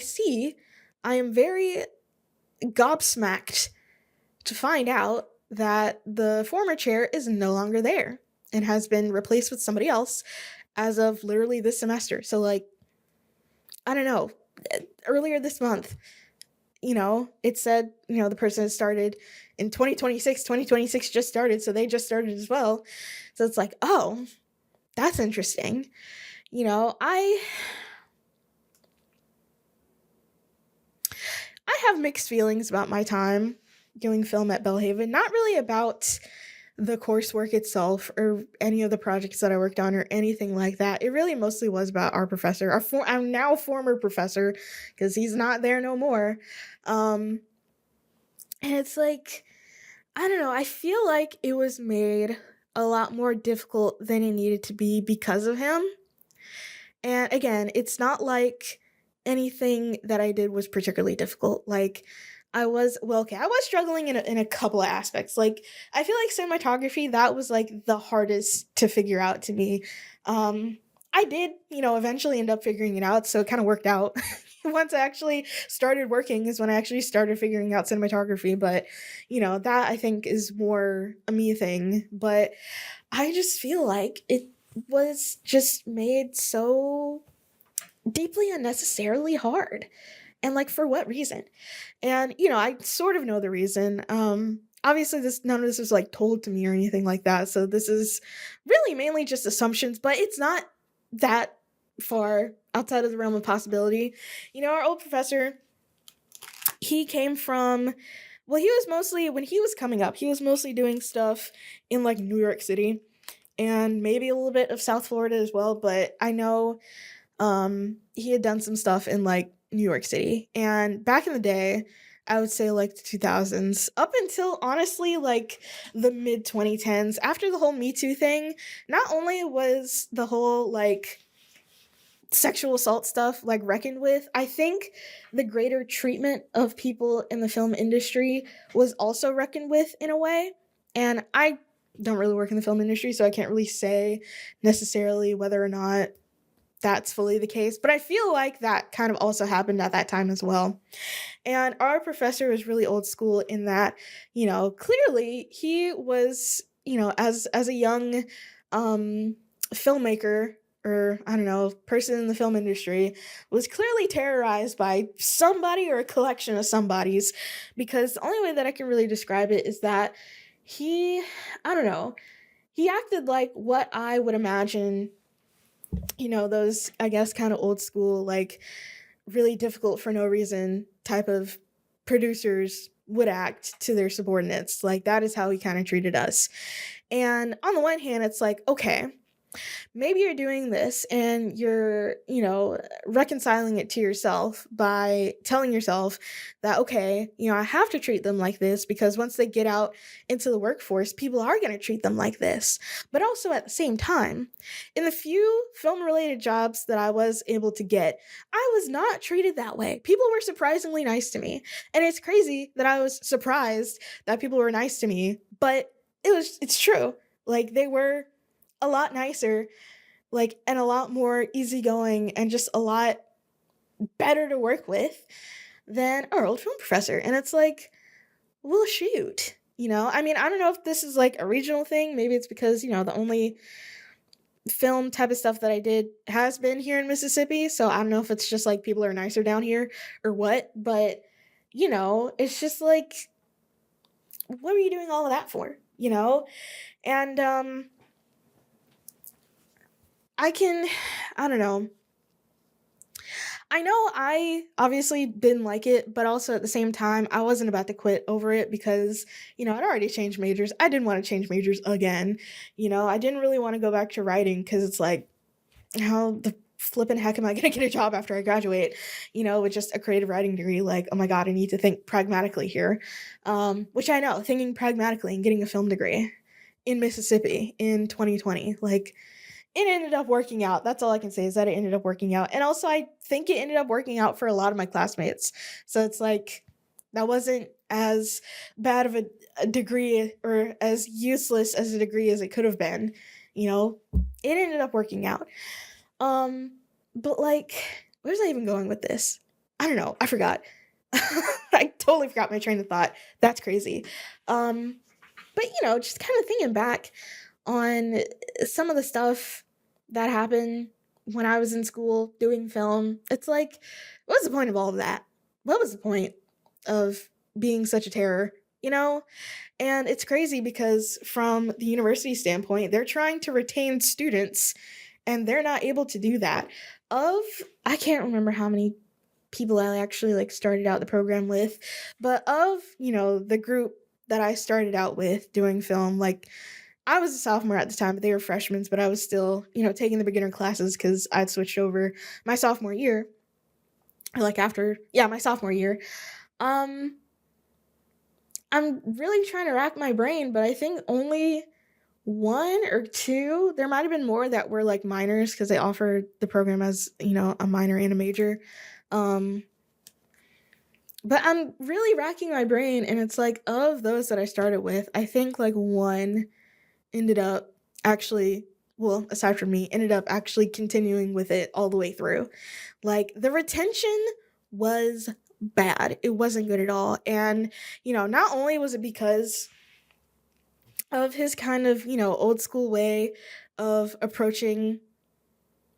am very gobsmacked to find out that the former chair is no longer there and has been replaced with somebody else as of literally this semester. So like, I don't know, earlier this month, it said, the person started in 2026. 2026 just started, so they just started as well. So it's like, oh, that's interesting. I have mixed feelings about my time doing film at Belhaven. Not really about the coursework itself or any of the projects that I worked on or anything like that. It really mostly was about our professor, our now former professor, because he's not there no more. And it's like, I don't know, I feel like it was made a lot more difficult than it needed to be because of him. And again, it's not like anything that I did was particularly difficult. Like, I was struggling in a couple of aspects. Like, I feel like cinematography, that was like the hardest to figure out to me. I did, eventually end up figuring it out, so it kind of worked out. Once I actually started working is when I actually started figuring out cinematography, but that I think is more a me thing. But I just feel like it was just made so deeply unnecessarily hard. And like, for what reason? And I sort of know the reason. Obviously none of this was like told to me or anything like that, so this is really mainly just assumptions, but it's not that far outside of the realm of possibility. Our old professor, he came from, well, he was mostly, when he was coming up, he was mostly doing stuff in like New York City and maybe a little bit of South Florida as well, but I know he had done some stuff in like New York City. And back in the day, I would say like the 2000s, up until honestly like the mid 2010s, after the whole Me Too thing, not only was the whole like sexual assault stuff like reckoned with, I think the greater treatment of people in the film industry was also reckoned with in a way. And I don't really work in the film industry, so I can't really say necessarily whether or not that's fully the case, but I feel like that kind of also happened at that time as well. And our professor was really old school in that, clearly he was, as a young filmmaker, or I don't know, person in the film industry, was clearly terrorized by somebody or a collection of somebodies, because the only way that I can really describe it is that I don't know, he acted like what I would imagine, those, I guess, kind of old school, like, really difficult for no reason type of producers would act to their subordinates. Like, that is how he kind of treated us. And on the one hand, it's like, okay, maybe you're doing this and you're, reconciling it to yourself by telling yourself that, okay, I have to treat them like this because once they get out into the workforce, people are going to treat them like this. But also at the same time, in the few film related jobs that I was able to get, I was not treated that way. People were surprisingly nice to me. And it's crazy that I was surprised that people were nice to me, but it's true. Like, they were a lot nicer, like, and a lot more easygoing and just a lot better to work with than our old film professor. And it's like, well, shoot. I mean, I don't know if this is like a regional thing. Maybe it's because, the only film type of stuff that I did has been here in Mississippi. So I don't know if it's just like people are nicer down here or what. But, it's just like, what were you doing all of that for? And I don't know. I know I obviously didn't like it, but also at the same time, I wasn't about to quit over it because, I'd already changed majors. I didn't want to change majors again. I didn't really want to go back to writing because it's like, how the flipping heck am I going to get a job after I graduate, with just a creative writing degree? Like, oh my God, I need to think pragmatically here. Which I know, thinking pragmatically and getting a film degree in Mississippi in 2020, like, it ended up working out. That's all I can say is that it ended up working out. And also, I think it ended up working out for a lot of my classmates. So it's like, that wasn't as bad of a degree or as useless as a degree as it could have been. It ended up working out. But like, where's I even going with this? I don't know. I forgot. I totally forgot my train of thought. That's crazy. But just kind of thinking back on some of the stuff that happened when I was in school doing film, it's like, what was the point of all of that? What was the point of being such a terror, And it's crazy because from the university standpoint, they're trying to retain students and they're not able to do that. I can't remember how many people I actually like started out the program with, but of, the group that I started out with doing film, like, I was a sophomore at the time, but they were freshmen, but I was still, taking the beginner classes because I'd switched over my sophomore year. Like my sophomore year. I'm really trying to rack my brain, but I think only one or two, there might have been more that were like minors because they offered the program as, a minor and a major. But I'm really racking my brain, and it's like, of those that I started with, I think like one ended up actually, well, aside from me, ended up actually continuing with it all the way through. Like, the retention was bad. It wasn't good at all. And, not only was it because of his kind of, old school way of approaching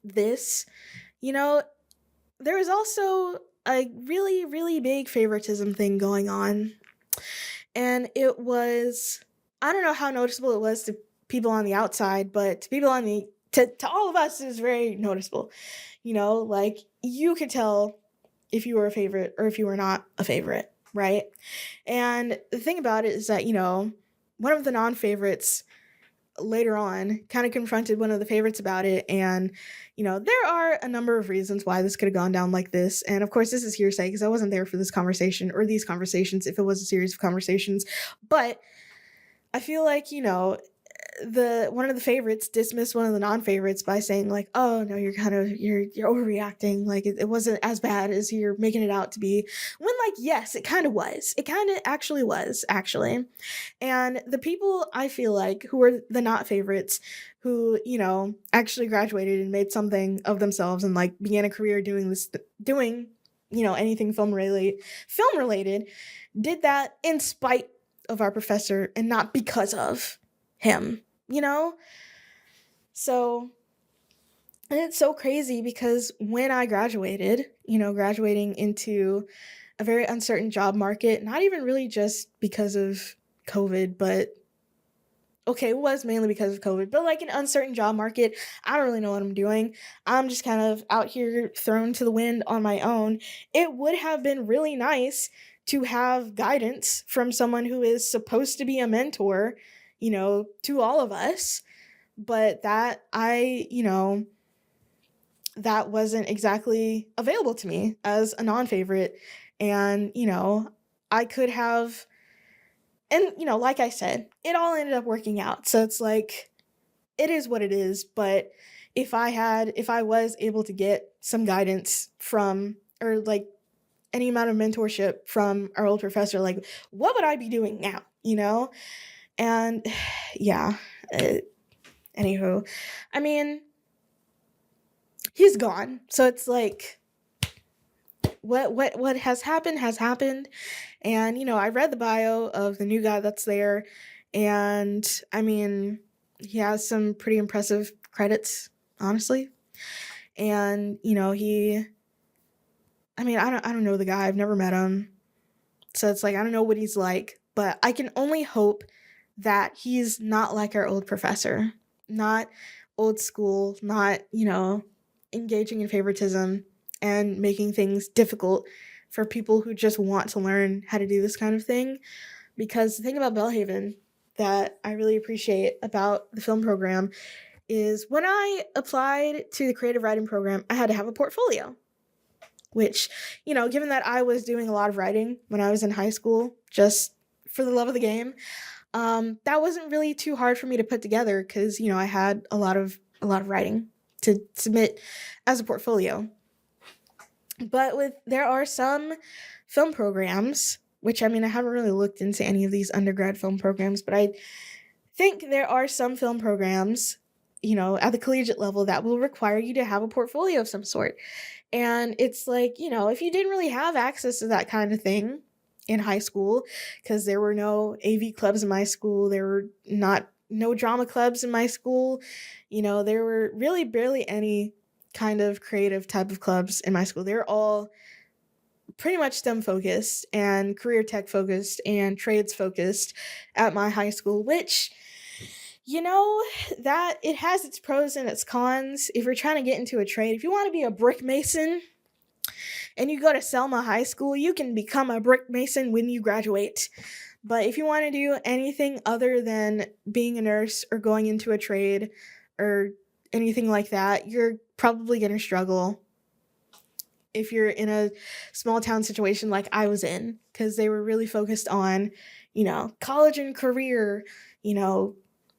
this, there was also a really, really big favoritism thing going on. And it was, I don't know how noticeable it was to people on the outside, but to people to all of us, it was very noticeable. Like, you could tell if you were a favorite or if you were not a favorite, right? And the thing about it is that, one of the non-favorites later on kind of confronted one of the favorites about it. And, there are a number of reasons why this could have gone down like this. And of course, this is hearsay because I wasn't there for this conversation or these conversations if it was a series of conversations. But I feel like, one of the favorites dismissed one of the non-favorites by saying like, oh no, you're overreacting, like it wasn't as bad as you're making it out to be, when like, yes, it kind of actually was. And the people I feel like who were the not favorites, who actually graduated and made something of themselves and like began a career doing anything film related, did that in spite of our professor and not because of him, So, and it's so crazy because when I graduated, graduating into a very uncertain job market, not even really just because of COVID, but okay, it was mainly because of COVID, but like an uncertain job market, I don't really know what I'm doing. I'm just kind of out here thrown to the wind on my own. It would have been really nice to have guidance from someone who is supposed to be a mentor, to all of us, but that wasn't exactly available to me as a non-favorite. And, I could have, and, like I said, it all ended up working out. So it's like, it is what it is. But if I was able to get some guidance from, or like any amount of mentorship from our old professor, like, what would I be doing now, And yeah, anywho, I mean, he's gone. So it's like, what has happened has happened. And I read the bio of the new guy that's there, and I mean, he has some pretty impressive credits, honestly. And I don't know the guy. I've never met him. So it's like, I don't know what he's like, but I can only hope that he's not like our old professor, not old school, not, engaging in favoritism and making things difficult for people who just want to learn how to do this kind of thing. Because the thing about Belhaven that I really appreciate about the film program is when I applied to the creative writing program, I had to have a portfolio, which, given that I was doing a lot of writing when I was in high school, just for the love of the game, that wasn't really too hard for me to put together because, I had a lot of writing to submit as a portfolio. But there are some film programs, which I haven't really looked into any of these undergrad film programs, but I think there are some film programs, at the collegiate level that will require you to have a portfolio of some sort. And it's like, if you didn't really have access to that kind of thing in high school, because there were no AV clubs in my school, there were no drama clubs in my school, there were really barely any kind of creative type of clubs in my school. They're all pretty much STEM focused and career tech focused and trades focused at my high school, which, that it has its pros and its cons. If you're trying to get into a trade, if you want to be a brick mason and you go to Selma High School, you can become a brick mason when you graduate. But if you want to do anything other than being a nurse or going into a trade or anything like that, you're probably going to struggle if you're in a small town situation like I was in, because they were really focused on, college and career.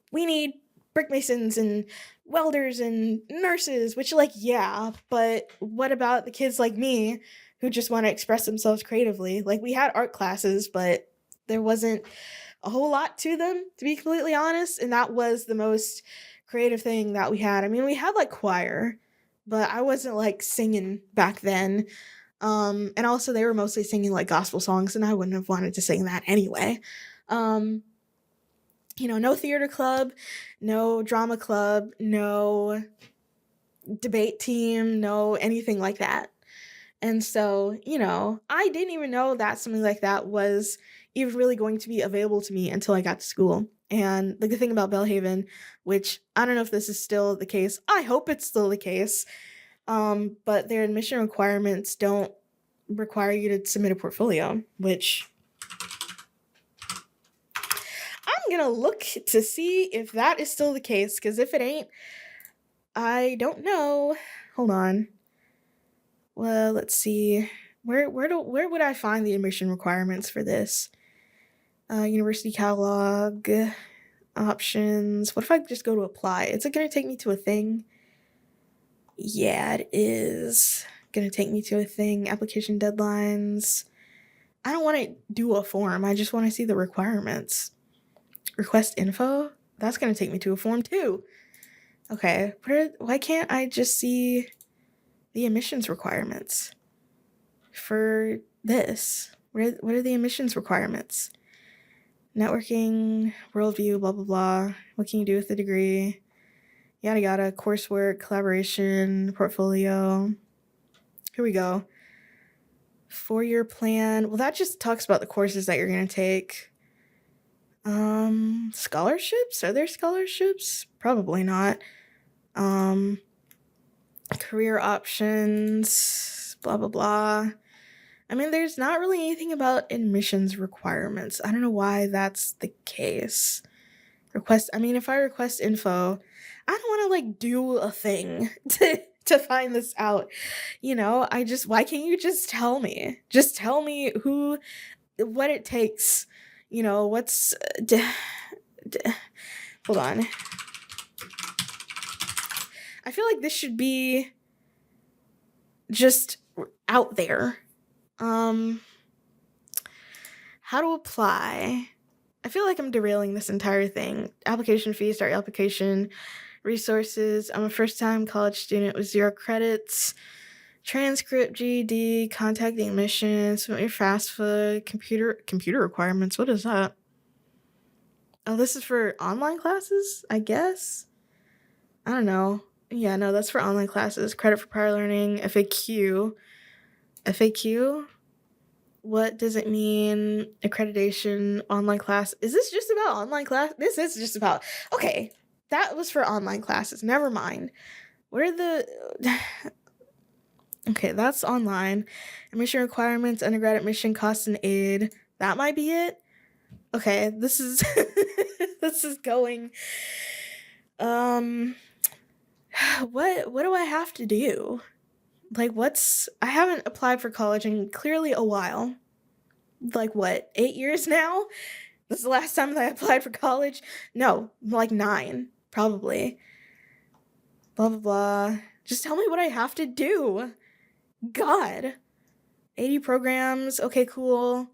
We need brick masons and welders and nurses, which, like, yeah, but what about the kids like me who just want to express themselves creatively? Like, we had art classes, but there wasn't a whole lot to them, to be completely honest, and that was the most creative thing that we had. We had, like, choir, but I wasn't, like, singing back then, and also they were mostly singing, like, gospel songs, and I wouldn't have wanted to sing that anyway. No theater club, no drama club, no debate team, no anything like that. And so, I didn't even know that something like that was even really going to be available to me until I got to school. And the good thing about Belhaven, which I don't know if this is still the case, I hope it's still the case, but their admission requirements don't require you to submit a portfolio, which I'm gonna look to see if that is still the case, because if it ain't, I don't know. Hold on. Well, let's see. Where would I find the admission requirements for this? University catalog, options. What if I just go to apply? Is it gonna take me to a thing? Yeah, it is gonna take me to a thing. Application deadlines. I don't want to do a form. I just want to see the requirements. Request info? That's going to take me to a form too. Okay, why can't I just see the admissions requirements for this? What are the admissions requirements? Networking, worldview, blah, blah, blah. What can you do with the degree? Yada, yada, coursework, collaboration, portfolio. Here we go. 4-year plan. Well, that just talks about the courses that you're going to take. Scholarships? Are there scholarships? Probably not. Career options, blah, blah, blah. I mean, there's not really anything about admissions requirements. I don't know why that's the case. If I request info, I don't want to like do a thing to find this out. Why can't you just tell me? Just tell me what it takes. What's, hold on. I feel like this should be just out there. How to apply. I feel like I'm derailing this entire thing. Application fee, start your application, resources. I'm a first-time college student with 0 credits. Transcript, GED, contact the admission, submit your FAFSA, computer requirements. What is that? Oh, this is for online classes, I guess? I don't know. Yeah, no, that's for online classes. Credit for prior learning, FAQ. FAQ? What does it mean? Accreditation, online class. Is this just about online class? This is just about... Okay, that was for online classes. Never mind. What are the... Okay, that's online. Admission requirements, undergrad admission, costs and aid. That might be it. Okay, this is... this is going... What do I have to do? Like, I haven't applied for college in clearly a while. Like, 8 years now? This is the last time that I applied for college? No, like 9, probably. Blah, blah, blah. Just tell me what I have to do. God. 80 programs. Okay, cool.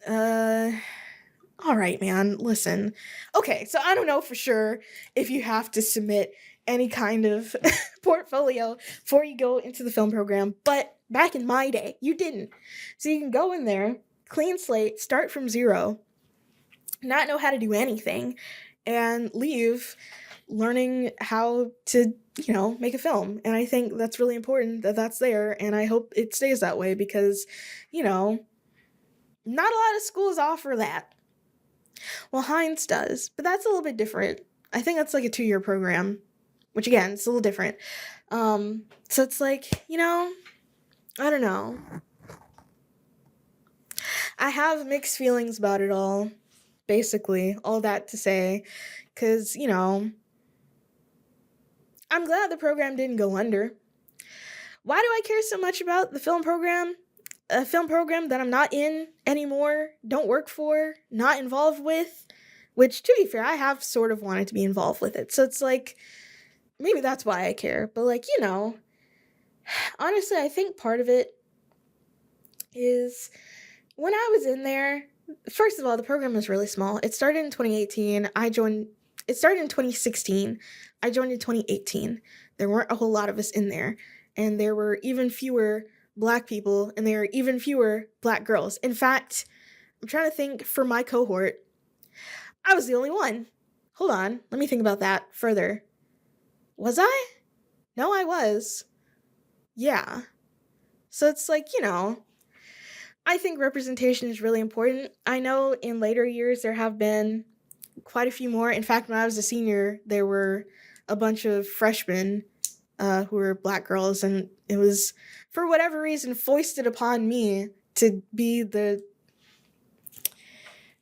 All right, man, listen. Okay, so I don't know for sure if you have to submit any kind of portfolio before you go into the film program, but back in my day, you didn't. So you can go in there, clean slate, start from 0, not know how to do anything, and leave learning how to, make a film. And I think that's really important that that's there, and I hope it stays that way because, not a lot of schools offer that. Well, Heinz does, but that's a little bit different. I think that's like a 2-year program, which again, it's a little different. So it's like, I don't know. I have mixed feelings about it all, basically, all that to say, because, I'm glad the program didn't go under. Why do I care so much about the film program? A film program that I'm not in anymore, don't work for, not involved with, which, to be fair, I have sort of wanted to be involved with it. So it's like, maybe that's why I care. But like, honestly, I think part of it is when I was in there, first of all, the program was really small. It started in 2018. It started in 2016. I joined in 2018. There weren't a whole lot of us in there. And there were even fewer Black people, and there are even fewer Black girls. In fact, I'm trying to think, for my cohort, I was the only one. Hold on, let me think about that further. Was I? No, I was. Yeah. So it's like, I think representation is really important. I know in later years there have been quite a few more. In fact, when I was a senior, there were a bunch of freshmen who were Black girls, and it was, for whatever reason, foisted upon me to be the,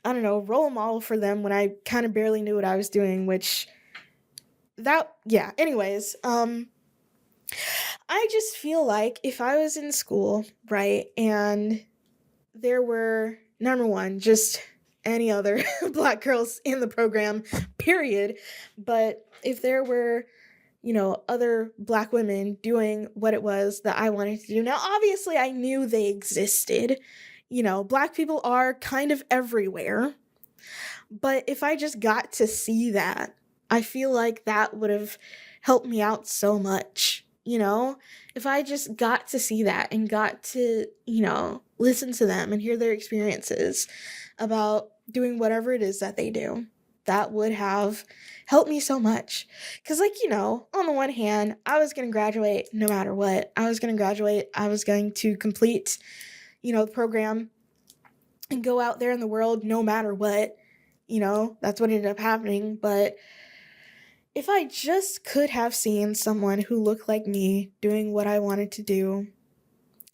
I don't know, role model for them when I kind of barely knew what I was doing, anyways, I just feel like if I was in school, right, and there were, number one, just any other Black girls in the program, period, but if there were, other Black women doing what it was that I wanted to do. Now, obviously, I knew they existed. Black people are kind of everywhere. But if I just got to see that, I feel like that would have helped me out so much. If I just got to see that and got to, listen to them and hear their experiences about doing whatever it is that they do, that would have helped me so much. Because, on the one hand, I was going to graduate no matter what. I was going to graduate. I was going to complete, the program and go out there in the world no matter what. that's what ended up happening. But if I just could have seen someone who looked like me doing what I wanted to do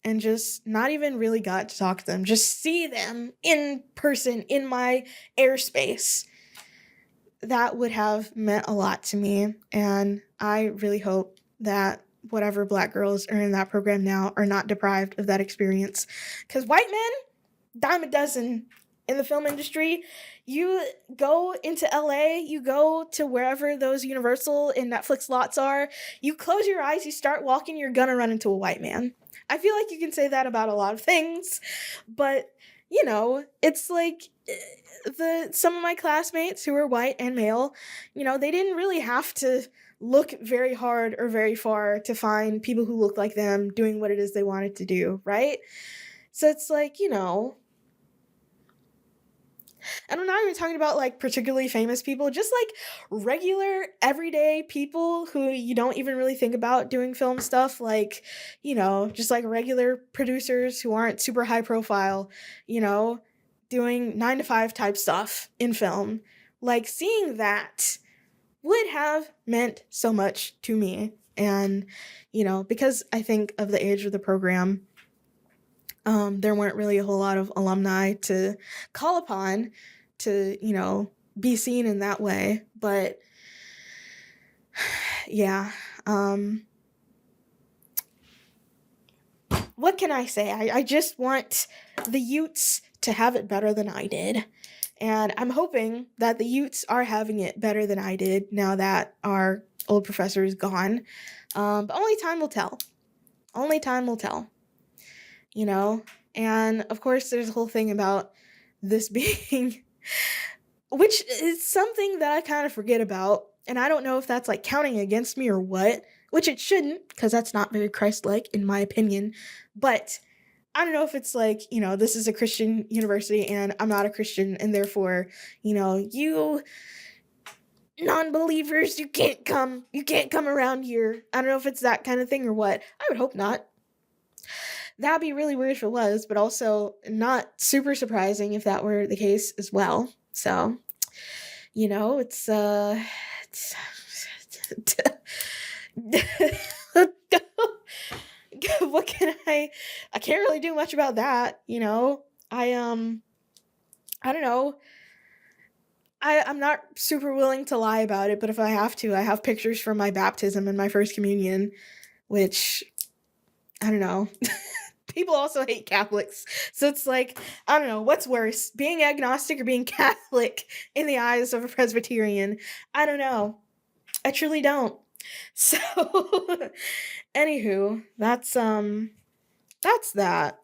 and just not even really got to talk to them, just see them in person in my airspace, that would have meant a lot to me. And I really hope that whatever Black girls are in that program now are not deprived of that experience. Because white men, dime a dozen in the film industry. You go into LA, you go to wherever those Universal and Netflix lots are, you close your eyes, you start walking, you're gonna run into a white man. I feel like you can say that about a lot of things, but it's like some of my classmates who are white and male, they didn't really have to look very hard or very far to find people who look like them doing what it is they wanted to do, right? So it's like, and I'm not even talking about like particularly famous people, just like regular everyday people who you don't even really think about doing film stuff, like, just like regular producers who aren't super high profile, doing 9 to 5 type stuff in film. Like seeing that would have meant so much to me. And, because I think of the age of the program, there weren't really a whole lot of alumni to call upon to, be seen in that way. But yeah, what can I say? I just want the Utes to have it better than I did. And I'm hoping that the Utes are having it better than I did now that our old professor is gone. But only time will tell. Only time will tell. And of course there's a whole thing about this being, which is something that I kind of forget about, and I don't know if that's like counting against me or what, which it shouldn't, because that's not very Christ-like in my opinion. But I don't know if it's like, this is a Christian university and I'm not a Christian, and therefore, you non-believers, you can't come around here. I don't know if it's that kind of thing or what. I would hope not. That'd be really weird if it was, but also not super surprising if that were the case as well. So, it's what can I can't really do much about that, I don't know. I'm not super willing to lie about it, but if I have to, I have pictures from my baptism and my first communion, which I don't know. People also hate Catholics. So it's like, I don't know, what's worse, being agnostic or being Catholic in the eyes of a Presbyterian? I don't know. I truly don't. So, anywho, that's that.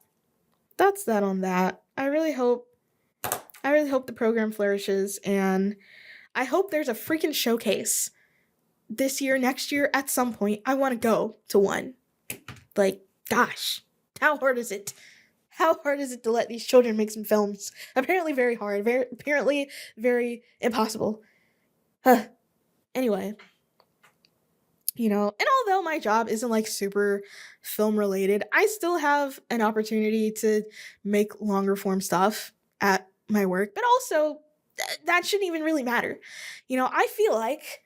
That's that on that. I really hope the program flourishes, and I hope there's a freaking showcase this year, next year, at some point. I want to go to one. Like, gosh, how hard is it? How hard is it to let these children make some films? Apparently very hard. Apparently very impossible. Anyway, and although my job isn't like super film related, I still have an opportunity to make longer form stuff at my work, but also that shouldn't even really matter. I feel like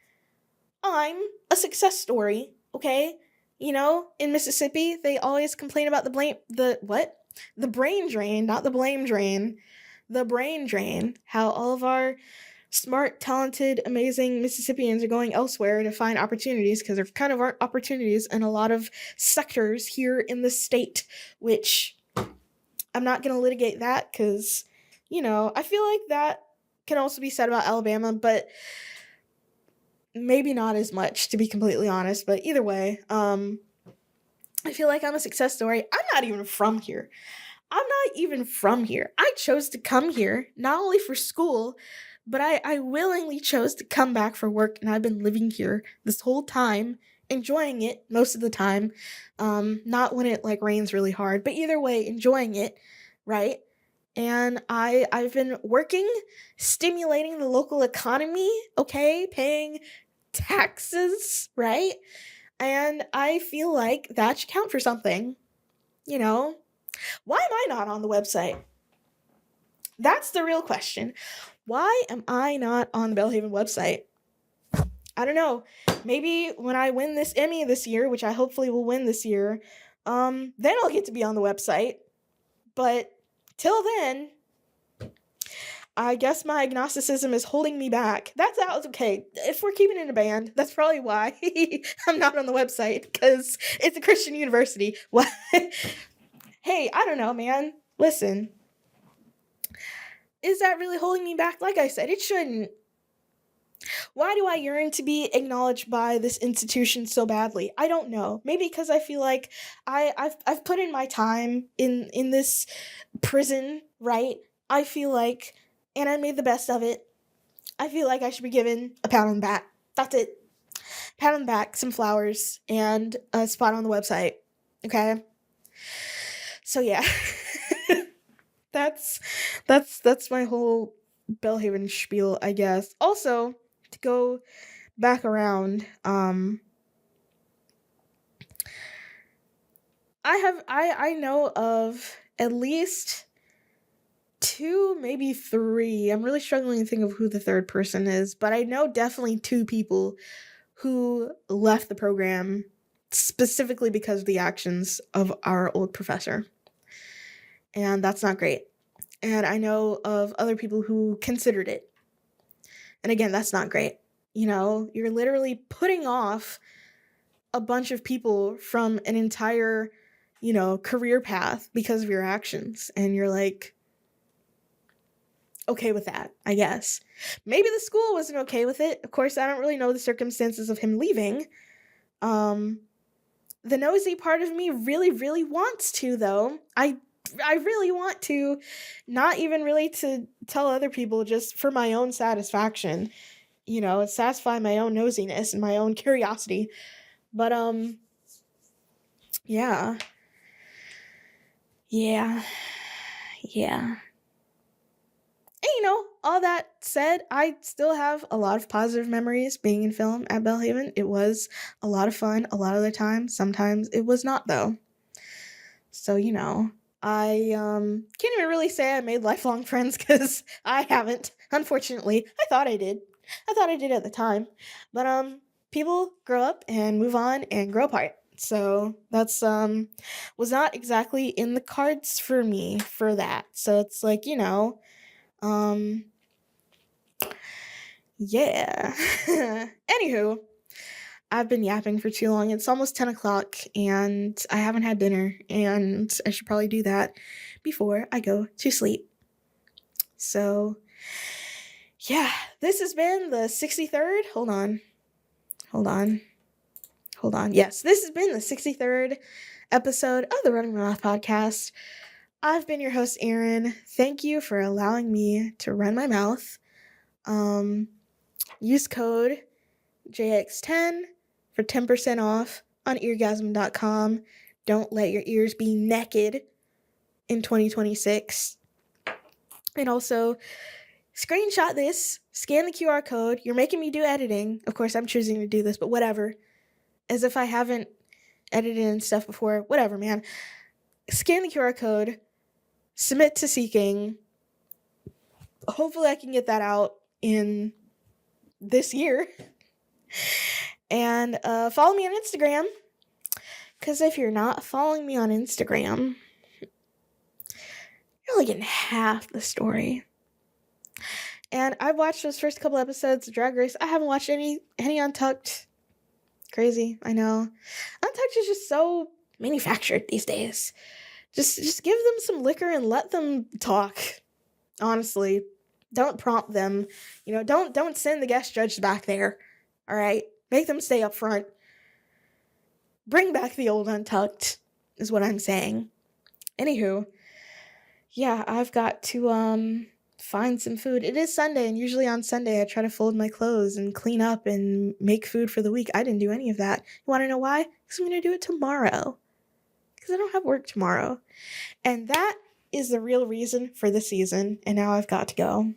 I'm a success story, okay? In Mississippi, they always complain about the brain drain, not the blame drain. The brain drain. How all of our smart, talented, amazing Mississippians are going elsewhere to find opportunities because there kind of aren't opportunities in a lot of sectors here in the state, which I'm not going to litigate that because, I feel like that can also be said about Alabama, but maybe not as much, to be completely honest. But either way, I feel like I'm a success story. I'm not even from here. I chose to come here, not only for school, but I willingly chose to come back for work, and I've been living here this whole time, enjoying it most of the time. Not when it like rains really hard, but either way, enjoying it, right? And I've been working, stimulating the local economy, okay, paying taxes, right? And I feel like that should count for something, Why am I not on the website? That's the real question. Why am I not on the Belhaven website? I don't know. Maybe when I win this Emmy this year, which I hopefully will win this year, then I'll get to be on the website. But till then, I guess my agnosticism is holding me back. That's okay. If we're keeping it in a band, that's probably why I'm not on the website, because it's a Christian university. What? Hey, I don't know, man. Listen. Is that really holding me back? Like I said, it shouldn't. Why do I yearn to be acknowledged by this institution so badly? I don't know. Maybe because I feel like I've put in my time in this prison, right? I feel like, and I made the best of it. I feel like I should be given a pat on the back. That's it. Pat on the back, some flowers, and a spot on the website. Okay? So yeah. That's my whole Belhaven spiel, I guess. Also, to go back around, I know of at least 2, maybe 3. I'm really struggling to think of who the third person is, but I know definitely 2 people who left the program specifically because of the actions of our old professor. And that's not great. And I know of other people who considered it. And again, that's not great. You know, you're literally putting off a bunch of people from an entire, career path because of your actions. And you're like, okay with that, I guess. Maybe the school wasn't okay with it. Of course, I don't really know the circumstances of him leaving. The nosy part of me really, really wants to, though. I really want to, not even really to tell other people, just for my own satisfaction, satisfy my own nosiness and my own curiosity. But, yeah. And all that said, I still have a lot of positive memories being in film at Belhaven. It was a lot of fun a lot of the time. Sometimes it was not, though. So, I can't even really say I made lifelong friends, because I haven't, unfortunately. I thought I did at the time. But people grow up and move on and grow apart. So that's was not exactly in the cards for me for that. So it's like, yeah. Anywho, I've been yapping for too long. It's almost 10 o'clock and I haven't had dinner, and I should probably do that before I go to sleep. So, yeah, this has been the 63rd. Hold on. Yes, this has been the 63rd episode of the Runnin My Mouth podcast. I've been your host, Erin. Thank you for allowing me to run my mouth. Use code JX10 for 10% off on eargasm.com. Don't let your ears be naked in 2026. And also, screenshot this, scan the QR code. You're making me do editing. Of course, I'm choosing to do this, but whatever. As if I haven't edited and stuff before. Whatever, man. Scan the QR code, submit to Seeking. Hopefully I can get that out in this year. And follow me on Instagram, because if you're not following me on Instagram, you're only getting half the story. And I've watched those first couple episodes of Drag Race. I haven't watched any Untucked. Crazy, I know. Untucked is just so manufactured these days. Just give them some liquor and let them talk. Honestly, don't prompt them. Don't send the guest judge back there. All right, make them stay up front. Bring back the old Untucked, is what I'm saying. Anywho, yeah, I've got to find some food. It is Sunday, and usually on Sunday I try to fold my clothes and clean up and make food for the week. I didn't do any of that. You want to know why? Because I'm going to do it tomorrow. Because I don't have work tomorrow. And that is the real reason for the season, and now I've got to go.